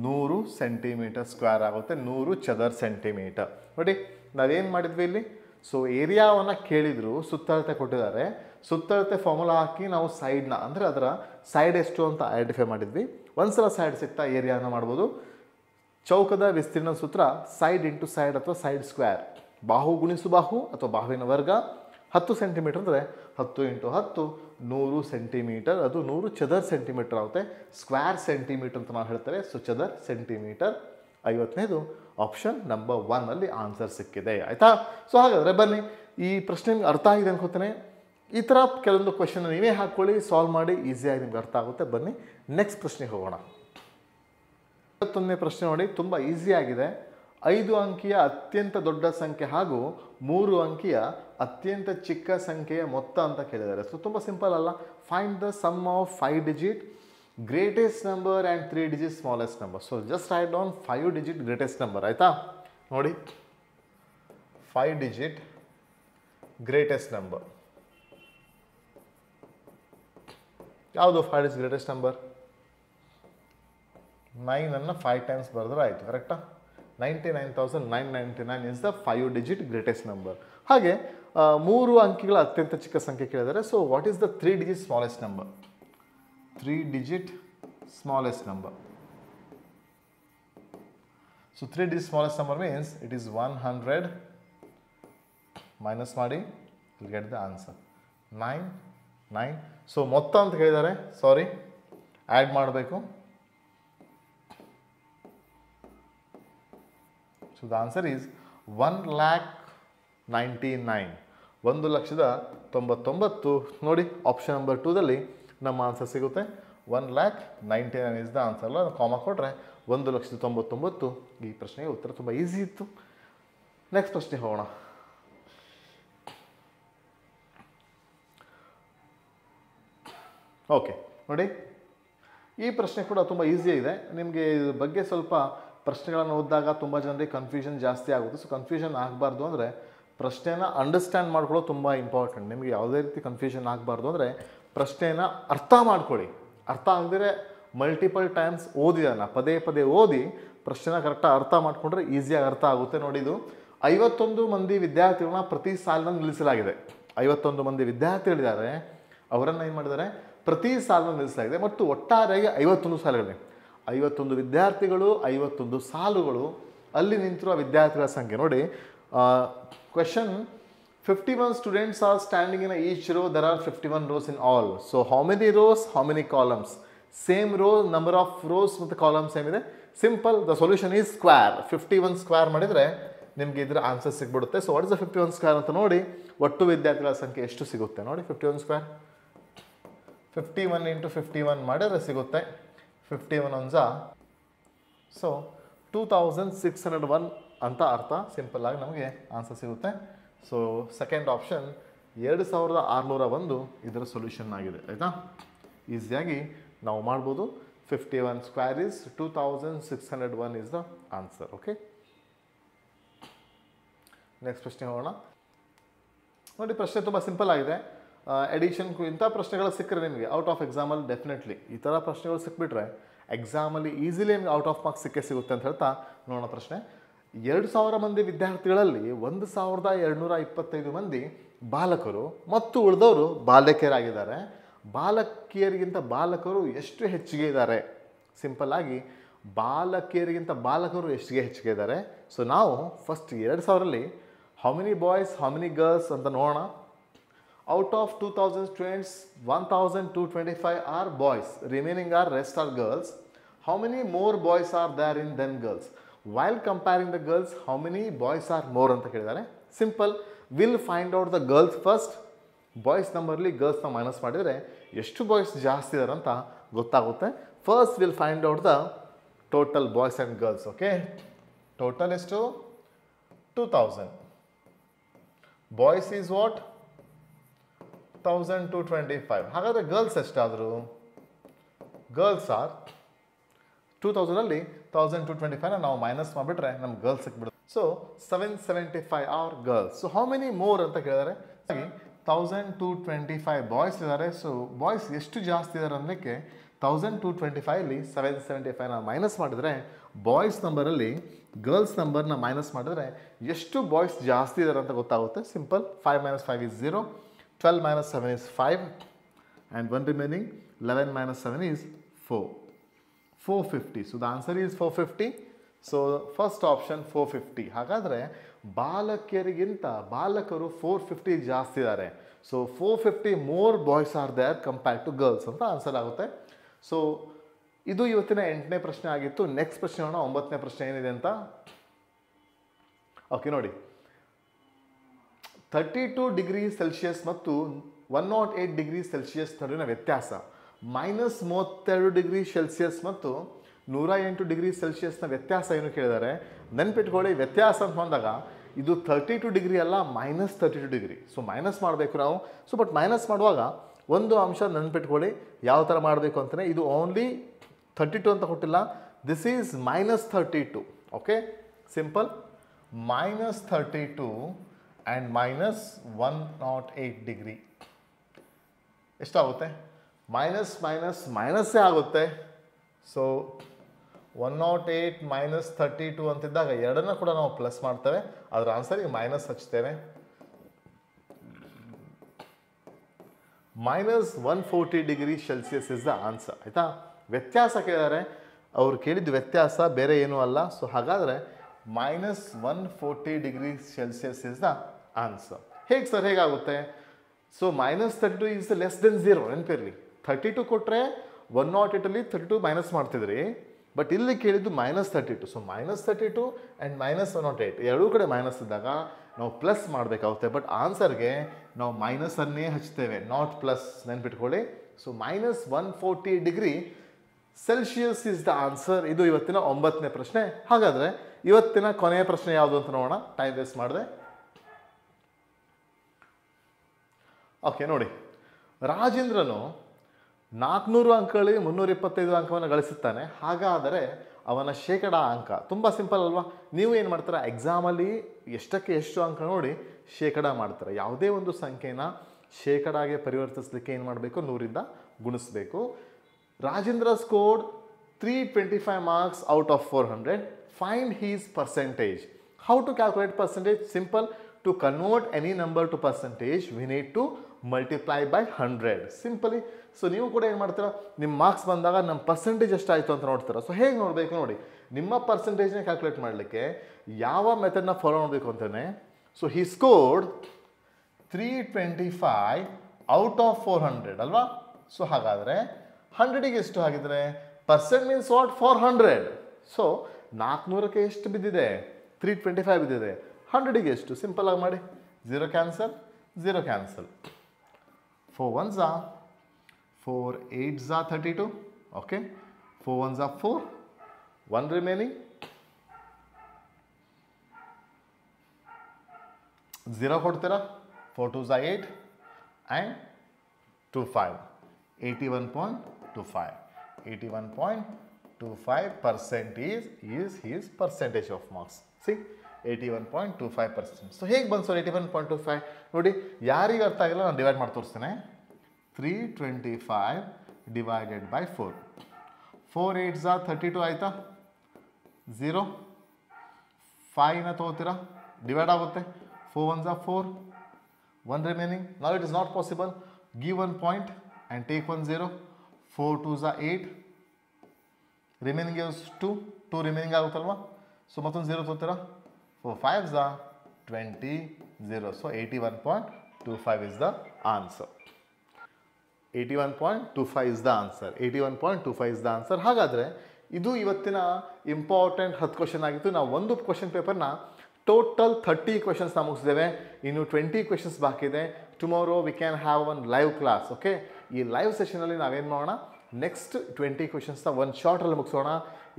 100 centimetre square ಆಗುತ್ತೆ, 100 ಚದರ ಸೆಂಟಿಮೀಟರ್. ನೋಡಿ ನಾವೇನು ಮಾಡಿದ್ವಿ ಇಲ್ಲಿ. ಸೊ ಏರಿಯಾವನ್ನು ಕೇಳಿದ್ರು, ಸುತ್ತಳತೆ ಕೊಟ್ಟಿದ್ದಾರೆ. ಸುತ್ತಳತೆ ಫಾರ್ಮುಲಾ ಹಾಕಿ ನಾವು ಸೈಡ್ನ, ಅಂದರೆ ಅದರ ಸೈಡ್ ಎಷ್ಟು ಅಂತ ಐಡೆಂಟಿಫೈ ಮಾಡಿದ್ವಿ. ಒಂದ್ಸಲ ಸೈಡ್ ಸಿಗ್ತಾ ಏರಿಯಾನ ಮಾಡ್ಬೋದು. ಚೌಕದ ವಿಸ್ತೀರ್ಣ ಸೂತ್ರ ಸೈಡ್ ಇಂಟು ಸೈಡ್ ಅಥವಾ ಸೈಡ್ ಸ್ಕ್ವೇರ್. ಬಾಹು ಗುಣಿಸು ಬಾಹು ಅಥವಾ ಬಾಹುವಿನ ವರ್ಗ. 10 ಸೆಂಟಿಮೀಟರ್ ಅಂದರೆ 10 ಇಂಟು 10 100 ಸೆಂಟಿಮೀಟರ್. ಅದು 100 ಚದರ್ ಸೆಂಟಿಮೀಟರ್ ಆಗುತ್ತೆ. ಸ್ಕ್ವೇರ್ ಸೆಂಟಿಮೀಟರ್ ಅಂತ ನಾವು ಹೇಳ್ತೇವೆ. ಸೊ ಚದರ್ ಸೆಂಟಿಮೀಟರ್. 50ನೇದು ಆಪ್ಷನ್ ನಂಬರ್ 1 ಅಲ್ಲಿ ಆನ್ಸರ್ ಸಿಕ್ಕಿದೆ, ಆಯಿತಾ. ಸೊ ಹಾಗಾದರೆ ಬನ್ನಿ, ಈ ಪ್ರಶ್ನೆ ನಿಮ್ಗೆ ಅರ್ಥ ಆಗಿದೆ ಅನ್ಕೋತೇನೆ. ಈ ಥರ ಕೆಲವೊಂದು ಕ್ವೆಶನ್ ನೀವೇ ಹಾಕ್ಕೊಳ್ಳಿ, ಸಾಲ್ವ್ ಮಾಡಿ, ಈಸಿಯಾಗಿ ನಿಮ್ಗೆ ಅರ್ಥ ಆಗುತ್ತೆ. ಬನ್ನಿ ನೆಕ್ಸ್ಟ್ ಪ್ರಶ್ನೆಗೆ ಹೋಗೋಣ. 21ನೇ ಪ್ರಶ್ನೆ ನೋಡಿ, ತುಂಬ ಈಸಿಯಾಗಿದೆ. 5 ಅಂಕಿಯ ಅತ್ಯಂತ ದೊಡ್ಡ ಸಂಖ್ಯೆ ಹಾಗೂ 3 ಅಂಕಿಯ ಅತ್ಯಂತ ಚಿಕ್ಕ ಸಂಖ್ಯೆಯ ಮೊತ್ತ ಅಂತ ಕೇಳಿದ್ದಾರೆ. ಸೊ ತುಂಬ ಸಿಂಪಲ್ ಅಲ್ಲ. Find the sum of 5 digit greatest number and 3 digit smallest number. So just write down 5 digit greatest number, ಆಯಿತಾ. ನೋಡಿ 5 ಡಿಜಿಟ್ ಗ್ರೇಟೆಸ್ಟ್ ನಂಬರ್ ಯಾವುದು? 5 ಇಸ್ ಗ್ರೇಟೆಸ್ಟ್ ನಂಬರ್. 9 5 ಟೈಮ್ಸ್ ಬರೆದ್ರೆ ಆಯಿತು, ಕರೆಕ್ಟಾ? 99,999 is the 5 digit greatest number. ಹಾಗೆ 3 ಅಂಕಿಗಳ ಅತ್ಯಂತ ಚಿಕ್ಕ ಸಂಖ್ಯೆ ಕೇಳಿದರೆ. So what is the 3 digit smallest number? 3 digit smallest number. So 3 digit smallest number means it is 100 minus ಮಾಡಿ, will get the answer 9. So ಮೊತ್ತ ಅಂತ ಹೇಳಿದ್ದಾರೆ, ಸಾರಿ ಆ್ಯಡ್ ಮಾಡಬೇಕು. So the answer is 1,99,000. 1,99,000. ನೋಡಿ ಆಪ್ಷನ್ ನಂಬರ್ 2ದಲ್ಲಿ ನಮ್ಮ answer ಸಿಗುತ್ತೆ. 1,99,000 is the answer. ಅಲ್ಲ, ಕಾಮ ಕೊಟ್ಟರೆ 1,99,000. ಈ ಪ್ರಶ್ನೆಗೆ ಉತ್ತರ ತುಂಬ ಈಸಿ ಇತ್ತು. ನೆಕ್ಸ್ಟ್ ಪ್ರಶ್ನೆ ಹೋಗೋಣ. ಓಕೆ, ನೋಡಿ ಈ ಪ್ರಶ್ನೆ ಕೂಡ ತುಂಬ ಈಸಿ ಇದೆ. ನಿಮಗೆ ಇದ್ರ ಬಗ್ಗೆ ಸ್ವಲ್ಪ ಪ್ರಶ್ನೆಗಳನ್ನು ಓದಿದಾಗ ತುಂಬ ಜನರಿಗೆ ಕನ್ಫ್ಯೂಷನ್ ಜಾಸ್ತಿ ಆಗುತ್ತೆ. ಸೊ ಕನ್ಫ್ಯೂಷನ್ ಆಗಬಾರ್ದು ಅಂದರೆ ಪ್ರಶ್ನೆನ ಅಂಡರ್ಸ್ಟ್ಯಾಂಡ್ ಮಾಡ್ಕೊಳ್ಳೋದು ತುಂಬ ಇಂಪಾರ್ಟೆಂಟ್. ನಿಮಗೆ ಯಾವುದೇ ರೀತಿ ಕನ್ಫ್ಯೂಷನ್ ಆಗಬಾರ್ದು ಅಂದರೆ ಪ್ರಶ್ನೆನ ಅರ್ಥ ಮಾಡ್ಕೊಳ್ಳಿ. ಅರ್ಥ ಆಗದಿದ್ರೆ ಮಲ್ಟಿಪಲ್ ಟೈಮ್ಸ್ ಓದಿದಾನ ಪದೇ ಪದೇ ಓದಿ ಪ್ರಶ್ನೆನ ಕರೆಕ್ಟಾಗಿ ಅರ್ಥ ಮಾಡಿಕೊಂಡ್ರೆ ಈಸಿಯಾಗಿ ಅರ್ಥ ಆಗುತ್ತೆ. ನೋಡಿ, ಇದು 51 ಮಂದಿ ವಿದ್ಯಾರ್ಥಿಗಳನ್ನ ಪ್ರತಿ ಸಾಲಿನಲ್ಲಿ ನಿಲ್ಲಿಸಲಾಗಿದೆ. 51 ಮಂದಿ ವಿದ್ಯಾರ್ಥಿಗಳಿದ್ದಾರೆ, ಅವರನ್ನು ಏನು ಮಾಡಿದ್ದಾರೆ? ಪ್ರತಿ ಸಾಲನ್ನು ನಿಲ್ಲಿಸಲಾಗಿದೆ. ಮತ್ತು ಒಟ್ಟಾರೆಯಾಗಿ 51 ಸಾಲುಗಳಿವೆ. 51 ವಿದ್ಯಾರ್ಥಿಗಳು, 51 ಸಾಲುಗಳು. ಅಲ್ಲಿ ನಿಂತಿರುವ ವಿದ್ಯಾರ್ಥಿಗಳ ಸಂಖ್ಯೆ ನೋಡಿ. Question: 51 students are standing in each row. There are 51 rows in all. So how many rows, how many columns? Same row, number of rows ಮತ್ತು ಕಾಲಮ್ಸ್ ಸೇಮ್ ಇದೆ. Simple. The solution is square. 51 square ಮಾಡಿದರೆ ನಿಮಗೆ ಇದರ answer ಸಿಗ್ಬಿಡುತ್ತೆ. So what is the 51 square ಅಂತ ನೋಡಿ. ಒಟ್ಟು ವಿದ್ಯಾರ್ಥಿಗಳ ಸಂಖ್ಯೆ ಎಷ್ಟು ಸಿಗುತ್ತೆ ನೋಡಿ. 51 ಸ್ಕ್ವೇರ್ 51 ಇಂಟು 51 ಮಾಡಿದ್ರೆ ಸಿಗುತ್ತೆ 51 1 ಸೊ 2601 ಅಂತ ಅರ್ಥ. ಸಿಂಪಲ್ ಆಗಿ ನಮಗೆ ಆನ್ಸರ್ ಸಿಗುತ್ತೆ. ಸೊ ಸೆಕೆಂಡ್ ಆಪ್ಷನ್ 2601 ಇದರ ಸೊಲ್ಯೂಷನ್ ಆಗಿದೆ. ಆಯಿತಾ? ಈಸಿಯಾಗಿ ನಾವು ಮಾಡ್ಬೋದು. 51 square is 2601 is the answer. Okay, next ಪ್ರಶ್ನೆ ಹೋಗೋಣ. ನೋಡಿ, ಪ್ರಶ್ನೆ ತುಂಬ ಸಿಂಪಲ್ ಆಗಿದೆ. ಎಡಿಷನ್ ಇಂಥ ಪ್ರಶ್ನೆಗಳು ಸಿಕ್ಕರೆ ನಿಮಗೆ ಔಟ್ ಆಫ್ ಎಕ್ಸಾಮಲ್ಲಿ ಡೆಫಿನೆಟ್ಲಿ ಈ ಥರ ಪ್ರಶ್ನೆಗಳು ಸಿಕ್ಬಿಟ್ರೆ ಎಕ್ಸಾಮಲ್ಲಿ ಈಸಿಲಿ ನಿಮಗೆ ಔಟ್ ಆಫ್ ಮಾರ್ಕ್ಸ್ ಸಿಗುತ್ತೆ ಅಂತ ಹೇಳ್ತಾ ನೋಡೋಣ ಪ್ರಶ್ನೆ. 2,000 ಮಂದಿ ವಿದ್ಯಾರ್ಥಿಗಳಲ್ಲಿ 1,225 ಮಂದಿ ಬಾಲಕರು ಮತ್ತು ಉಳಿದವರು ಬಾಲಕಿಯರಾಗಿದ್ದಾರೆ. ಬಾಲಕಿಯರಿಗಿಂತ ಬಾಲಕರು ಎಷ್ಟು ಹೆಚ್ಚಿಗೆ ಇದ್ದಾರೆ? ಸಿಂಪಲ್ ಆಗಿ ಬಾಲಕಿಯರಿಗಿಂತ ಬಾಲಕರು ಹೆಚ್ಚಿಗೆ ಇದ್ದಾರೆ. ಸೊ ನಾವು ಫಸ್ಟ್ 2,000ರಲ್ಲಿ how many boys, how many girls ಅಂತ ನೋಡೋಣ. Out of 2,000 students, 1,225 are boys. Remaining are rest are girls. How many more boys are there in than girls? While comparing the girls, how many boys are more ಅಂತ ಕೇಳಿದ್ದಾರೆ. Simple. Will find out the girls first. Boys ನಂಬರ್ಲಿ ಗರ್ಲ್ಸ್ನ minus ಮಾಡಿದರೆ ಎಷ್ಟು boys ಜಾಸ್ತಿ ಇದ್ದಾರೆ ಅಂತ ಗೊತ್ತಾಗುತ್ತೆ. First will find out the total boys and girls. Okay, total ಎಷ್ಟು? 2,000. Boys is what? 1,225. ಹಾಗಾದರೆ ಗರ್ಲ್ಸ್ ಎಷ್ಟಾದರು? ಗರ್ಲ್ಸ್ ಆರ್ 2,000ಅಲ್ಲಿ 1,225ನ ನಾವು ಮೈನಸ್ ಮಾಡಿಬಿಟ್ರೆ ನಮ್ಗೆ ಗರ್ಲ್ಸ್ ಸಿಕ್ಬಿಡುತ್ತೆ. So 775 are girls. So how many more ಅಂತ ಕೇಳಿದರೆ 1,225 ಬಾಯ್ಸ್ ಇದ್ದಾರೆ. ಸೊ ಬಾಯ್ಸ್ ಎಷ್ಟು ಜಾಸ್ತಿ ಇದ್ದಾರೆ ಅನ್ನೋಕ್ಕೆ 1,225ಅಲ್ಲಿ 775ನ ಮೈನಸ್ ಮಾಡಿದರೆ ಬಾಯ್ಸ್ ನಂಬರಲ್ಲಿ ಗರ್ಲ್ಸ್ ನಂಬರ್ನ ಮೈನಸ್ ಮಾಡಿದರೆ ಎಷ್ಟು ಬಾಯ್ಸ್ ಜಾಸ್ತಿ ಇದ್ದಾರೆ ಅಂತ ಗೊತ್ತಾಗುತ್ತೆ. Simple. 5 - 5 is 0. 12 - 7 is 5 and 1 remaining. 11 - 7 is 4. 450. So the answer is 450. So first option 450. ಹಾಗಾದರೆ ಬಾಲಕಿಯರಿಗಿಂತ ಬಾಲಕರು 450 ಜಾಸ್ತಿ ಇದ್ದಾರೆ. So 450 more boys are there compared to girls ಅಂತ ಆನ್ಸರ್ ಆಗುತ್ತೆ. ಸೊ ಇದು ಇವತ್ತಿನ 8ನೇ ಪ್ರಶ್ನೆ ಆಗಿತ್ತು. ನೆಕ್ಸ್ಟ್ ಪ್ರಶ್ನೆ ನೋಡೋಣ. 9ನೇ ಪ್ರಶ್ನೆ ಏನಿದೆ ಅಂತ. ಓಕೆ, ನೋಡಿ. 32 ಡಿಗ್ರಿ ಸೆಲ್ಸಿಯಸ್ ಮತ್ತು 108 ಡಿಗ್ರಿ ಸೆಲ್ಸಿಯಸ್ ನಡುವಿನ ವ್ಯತ್ಯಾಸ -32 ಡಿಗ್ರಿ ಸೆಲ್ಸಿಯಸ್ ಮತ್ತು 108 ಡಿಗ್ರಿ ಸೆಲ್ಸಿಯಸ್ನ ವ್ಯತ್ಯಾಸ ಏನು ಕೇಳಿದ್ದಾರೆ. ನೆನ್ಪಿಟ್ಕೊಳ್ಳಿ, ವ್ಯತ್ಯಾಸ ಅಂತ ಬಂದಾಗ ಇದು 32 ಡಿಗ್ರಿ ಅಲ್ಲ, -32 ಡಿಗ್ರಿ. ಸೊ ಮೈನಸ್ ಮಾಡಬೇಕು ನಾವು. ಸೊ ಬಟ್ ಮೈನಸ್ ಮಾಡುವಾಗ ಒಂದು ಅಂಶ ನೆನ್ಪಿಟ್ಕೊಳ್ಳಿ ಯಾವ ಥರ ಮಾಡಬೇಕು ಅಂತಲೇ. ಇದು ಓನ್ಲಿ 32 ಅಂತ ಕೊಟ್ಟಿಲ್ಲ, this is -32. Okay, simple. -32 and minus 108 degree ಎಷ್ಟಾಗುತ್ತೆ? ಮೈನಸ್ ಮೈನಸ್ ಮೈನಸ್ಸೇ ಆಗುತ್ತೆ. ಸೊ 108 ಮೈನಸ್ 32 ಅಂತಿದ್ದಾಗ ಎರಡನ್ನ ಕೂಡ ನಾವು ಪ್ಲಸ್ ಮಾಡ್ತೇವೆ. ಅದರ ಆನ್ಸರಿಗೆ ಮೈನಸ್ ಹಚ್ತೇವೆ. Minus 140 degree Celsius is the answer. ಆಯಿತಾ? ವ್ಯತ್ಯಾಸ ಕೇಳಿದರೆ ಅವ್ರು ಕೇಳಿದ ವ್ಯತ್ಯಾಸ ಬೇರೆ ಏನೂ ಅಲ್ಲ. ಸೊ ಹಾಗಾದರೆ minus 140 degree Celsius is the answer. ಹೇಗೆ ಸರ್, ಹೇಗಾಗುತ್ತೆ? So minus 32 is less than 0. ನೆನಪಿರಲಿ, 32 ಕೊಟ್ಟರೆ 108 32 ಮೈನಸ್ ಮಾಡ್ತಿದ್ರಿ. ಬಟ್ ಇಲ್ಲಿ ಕೇಳಿದ್ದು minus 32. So minus 32 and minus 108 ಎರಡೂ ಕಡೆ ಮೈನಸ್ ಇದ್ದಾಗ ನಾವು ಪ್ಲಸ್ ಮಾಡಬೇಕಾಗುತ್ತೆ. ಬಟ್ ಆನ್ಸರ್ಗೆ ನಾವು ಮೈನಸನ್ನೇ ಹಚ್ತೇವೆ, ನಾಟ್ ಪ್ಲಸ್. ನೆನ್ಪಿಟ್ಕೊಳ್ಳಿ. So minus 140 degree Celsius is the answer. ಇದು ಇವತ್ತಿನ 9ನೇ ಪ್ರಶ್ನೆ. ಹಾಗಾದರೆ ಇವತ್ತಿನ ಕೊನೆಯ ಪ್ರಶ್ನೆ ಯಾವುದು ಅಂತ ನೋಡೋಣ, ಟೈಮ್ ವೇಸ್ಟ್ ಮಾಡಿದೆ. ಓಕೆ ನೋಡಿ, ರಾಜೇಂದ್ರನು 400 ಅಂಕಗಳಿಗೆ 325 ಅಂಕವನ್ನು ಗಳಿಸುತ್ತಾನೆ. ಹಾಗಾದರೆ ಅವನ ಶೇಕಡ ಅಂಕ ತುಂಬ ಸಿಂಪಲ್ ಅಲ್ವಾ? ನೀವು ಏನು ಮಾಡ್ತೀರಾ, ಎಕ್ಸಾಮಲ್ಲಿ ಎಷ್ಟಕ್ಕೆ ಎಷ್ಟು ಅಂಕ ನೋಡಿ ಶೇಕಡ ಮಾಡ್ತಾರೆ. ಯಾವುದೇ ಒಂದು ಸಂಖ್ಯೆನ ಶೇಕಡಾಗೆ ಪರಿವರ್ತಿಸಲಿಕ್ಕೆ ಏನು ಮಾಡಬೇಕು, 100ರಿಂದ ಗುಣಿಸಬೇಕು. Rajendra scored 325 marks out of 400. Find his percentage. How to calculate percentage? Simple. To convert any number to percentage, we need to multiply by 100. Simply. So ನೀವು ಕೂಡ ಏನು ಮಾಡ್ತೀರಾ, ನಿಮ್ಮ ಮಾರ್ಕ್ಸ್ ಬಂದಾಗ ನಮ್ಮ ಪರ್ಸೆಂಟೇಜ್ ಎಷ್ಟಾಯಿತು ಅಂತ ನೋಡ್ತೀರಾ. ಸೊ ಹೇಗೆ ನೋಡಬೇಕು ನೋಡಿ, ನಿಮ್ಮ ಪರ್ಸೆಂಟೇಜ್ನ ಕ್ಯಾಲ್ಕುಲೇಟ್ ಮಾಡಲಿಕ್ಕೆ ಯಾವ ಮೆಥಡ್ನ ಫಾಲೋ ಮಾಡಬೇಕು ಅಂತಾನೆ. So he scored 325 out of 400 ಅಲ್ವಾ? ಸೊ ಹಾಗಾದರೆ 100ಗೆ ಎಷ್ಟು ಆಗಿದ್ರೆ, ಪರ್ಸೆಂಟ್ ಮೀನ್ಸ್ ವಾಟ್, 400. ಸೊ 400ಕ್ಕೆ ಎಷ್ಟು ಬಿದ್ದಿದೆ, 325 ಬಿದ್ದಿದೆ. 100ಗೆ ಎಷ್ಟು, ಸಿಂಪಲ್ ಆಗಿ ಮಾಡಿ, 0 cancel, 0 cancel. 4 1s are 4 8s are 32. Okay, 4 1s are 4, 1 remaining, 0 ಕೊಡ್ತೀರಾ, 4 2s are 8 and 2 5, 81.25. 81.25% is his percentage of marks. See, 81.25%. So ಹೇಗೆ ಬಂತು ಸರ್ 81.25? ನೋಡಿ, ಯಾರಿಗೆ ಅರ್ಥ ಆಗಿಲ್ಲ ನಾನು ಡಿವೈಡ್ ಮಾಡಿ ತೋರಿಸ್ತೇನೆ. 325 ಡಿವೈಡೆಡ್ ಬೈ 4. 4 8s are 32 ಆಯಿತಾ, 0 5ನ ತೊಗೋತೀರಾ, ಡಿವೈಡ್ ಆಗುತ್ತೆ. 4 1s are 4, 1 remaining. Now it is not possible. Give 1 point and take 1 0. 4 2s are 8, remaining is 2 remaining ಆಗುತ್ತಲ್ವಾ. So ಮತ್ತೊಂದು 0 ತೊಗೋತೀರಾ. 4 5s are 20, 0. So 81.25 is the answer. 81.25 is the answer. 81.25 is the answer. ಹಾಗಾದರೆ ಇದು ಇವತ್ತಿನ important 10 question ಆಗಿತ್ತು. ನಾವು ಒಂದು question ಪೇಪರ್ನ total 30 ಕ್ವೆಶನ್ಸ್ನ ಮುಗಿಸಿದ್ದೇವೆ. ಇನ್ನು 20 ಕ್ವೆಶನ್ಸ್ ಬಾಕಿ ಇದೆ. Tomorrow we can have one live class. Okay, ಈ ಲೈವ್ ಸೆಷನಲ್ಲಿ ನಾವೇನು ಮಾಡೋಣ, ನೆಕ್ಸ್ಟ್ 20 ಕ್ವೆಶನ್ಸ್ನ ಒಂದು ಶಾರ್ಟಲ್ಲಿ ಮುಗಿಸೋಣ.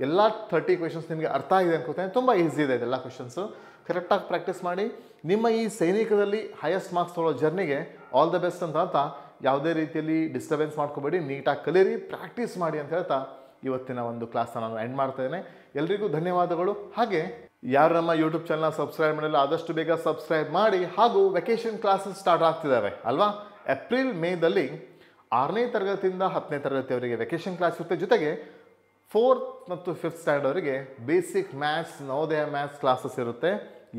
ಎಲ್ಲ 30 ಕ್ವೆಶನ್ಸ್ ನಿಮಗೆ ಅರ್ಥ ಆಗಿದೆ ಅನ್ಕೋತೇನೆ. ತುಂಬ ಈಸಿ ಇದೆ ಇದೆಲ್ಲ ಕ್ವೆಶನ್ಸು. ಕರೆಕ್ಟಾಗಿ ಪ್ರಾಕ್ಟೀಸ್ ಮಾಡಿ. ನಿಮ್ಮ ಈ ಸೈನಿಕದಲ್ಲಿ ಹೈಯೆಸ್ಟ್ ಮಾರ್ಕ್ಸ್ ತೊಗೊಳ್ಳೋ ಜರ್ನಿಗೆ ಆಲ್ ದ ಬೆಸ್ಟ್ ಅಂತ ಹೇಳ್ತಾ, ಯಾವುದೇ ರೀತಿಯಲ್ಲಿ ಡಿಸ್ಟರ್ಬೆನ್ಸ್ ಮಾಡ್ಕೋಬೇಡಿ, ನೀಟಾಗಿ ಕಲೀರಿ, ಪ್ರಾಕ್ಟೀಸ್ ಮಾಡಿ ಅಂತ ಹೇಳ್ತಾ ಇವತ್ತಿನ ಒಂದು ಕ್ಲಾಸ್ನ ನಾನು ಎಂಡ್ ಮಾಡ್ತಾ ಇದ್ದೇನೆ. ಎಲ್ರಿಗೂ ಧನ್ಯವಾದಗಳು. ಹಾಗೆ ಯಾರು ನಮ್ಮ ಯೂಟ್ಯೂಬ್ ಚಾನಲ್ನ ಸಬ್ಸ್ಕ್ರೈಬ್ ಮಾಡಿಲ್ಲ ಆದಷ್ಟು ಬೇಗ ಸಬ್ಸ್ಕ್ರೈಬ್ ಮಾಡಿ. ಹಾಗೂ ವೆಕೇಷನ್ ಕ್ಲಾಸಸ್ ಸ್ಟಾರ್ಟ್ ಆಗ್ತಿದ್ದಾವೆ ಅಲ್ವಾ. ಏಪ್ರಿಲ್ ಮೇದಲ್ಲಿ 6ನೇ ತರಗತಿಯಿಂದ 10ನೇ ತರಗತಿಯವರಿಗೆ ವೆಕೇಷನ್ ಕ್ಲಾಸ್ ಇರುತ್ತೆ. ಜೊತೆಗೆ 4th ಮತ್ತು 5th ಸ್ಟ್ಯಾಂಡರ್ಡ್ ಅವರಿಗೆ basic maths, Navodaya maths classes ಇರುತ್ತೆ.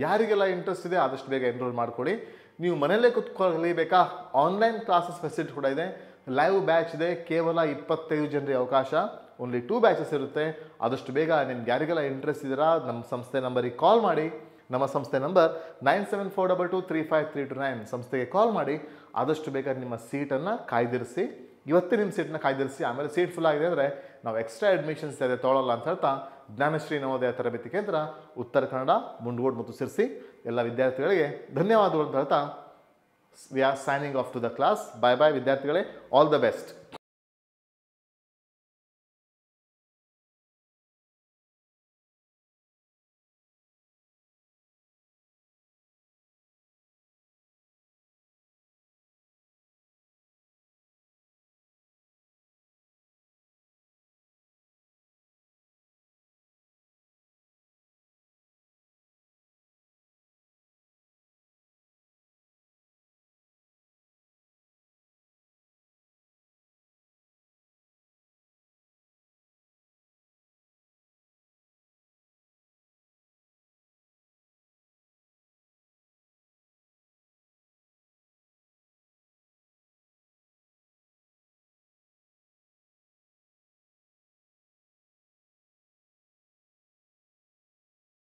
ಯಾರಿಗೆಲ್ಲ ಇಂಟ್ರೆಸ್ಟ್ ಇದೆ ಆದಷ್ಟು ಬೇಗ ಎನ್ರೋಲ್ ಮಾಡ್ಕೊಳ್ಳಿ. ನೀವು ಮನೆಯಲ್ಲೇ ಕುತ್ಕೊಳ್ಳಬೇಕಾ, ಆನ್ಲೈನ್ ಕ್ಲಾಸಸ್ ಫೆಸಿಲಿಟಿ ಕೂಡ ಇದೆ. ಲೈವ್ ಬ್ಯಾಚ್ ಇದೆ, ಕೇವಲ 25 ಜನರಿಗೆ ಅವಕಾಶ. ಓನ್ಲಿ 2 ಬ್ಯಾಚಸ್ ಇರುತ್ತೆ. ಆದಷ್ಟು ಬೇಗ ನಿಮ್ಗೆ ಯಾರಿಗೆಲ್ಲ ಇಂಟ್ರೆಸ್ಟ್ ಇದ್ದೀರಾ ನಮ್ಮ ಸಂಸ್ಥೆ ನಂಬರಿಗೆ ಕಾಲ್ ಮಾಡಿ. ನಮ್ಮ ಸಂಸ್ಥೆ ನಂಬರ್ 9742235329. ಸಂಸ್ಥೆಗೆ ಕಾಲ್ ಮಾಡಿ ಆದಷ್ಟು ಬೇಗ ನಿಮ್ಮ ಸೀಟನ್ನು ಕಾಯ್ದಿರಿಸಿ. ಇವತ್ತೇ ನಿಮ್ಮ ಸೀಟನ್ನ ಕಾಯ್ದಿರಿಸಿ. ಆಮೇಲೆ ಸೀಟ್ ಫುಲ್ ಆಗಿದೆ ಅಂದರೆ ನಾವು ಎಕ್ಸ್ಟ್ರಾ ಅಡ್ಮಿಷನ್ಸ್ ಇದೆ ತೊಗೊಳ್ಳಲ್ಲ ಅಂತ ಹೇಳ್ತಾ, ಜ್ಞಾನಶ್ರೀ ನವೋದಯ ತರಬೇತಿ ಕೇಂದ್ರ, ಉತ್ತರ ಕನ್ನಡ, ಮುಂಡಗೋಡು ಮತ್ತು ಸಿರ್ಸಿ ಎಲ್ಲ ವಿದ್ಯಾರ್ಥಿಗಳಿಗೆ ಧನ್ಯವಾದಗಳು ಅಂತ ಹೇಳ್ತಾ we are signing off to the class. Bye bye ವಿದ್ಯಾರ್ಥಿಗಳೇ, ಆಲ್ ದ ಬೆಸ್ಟ್.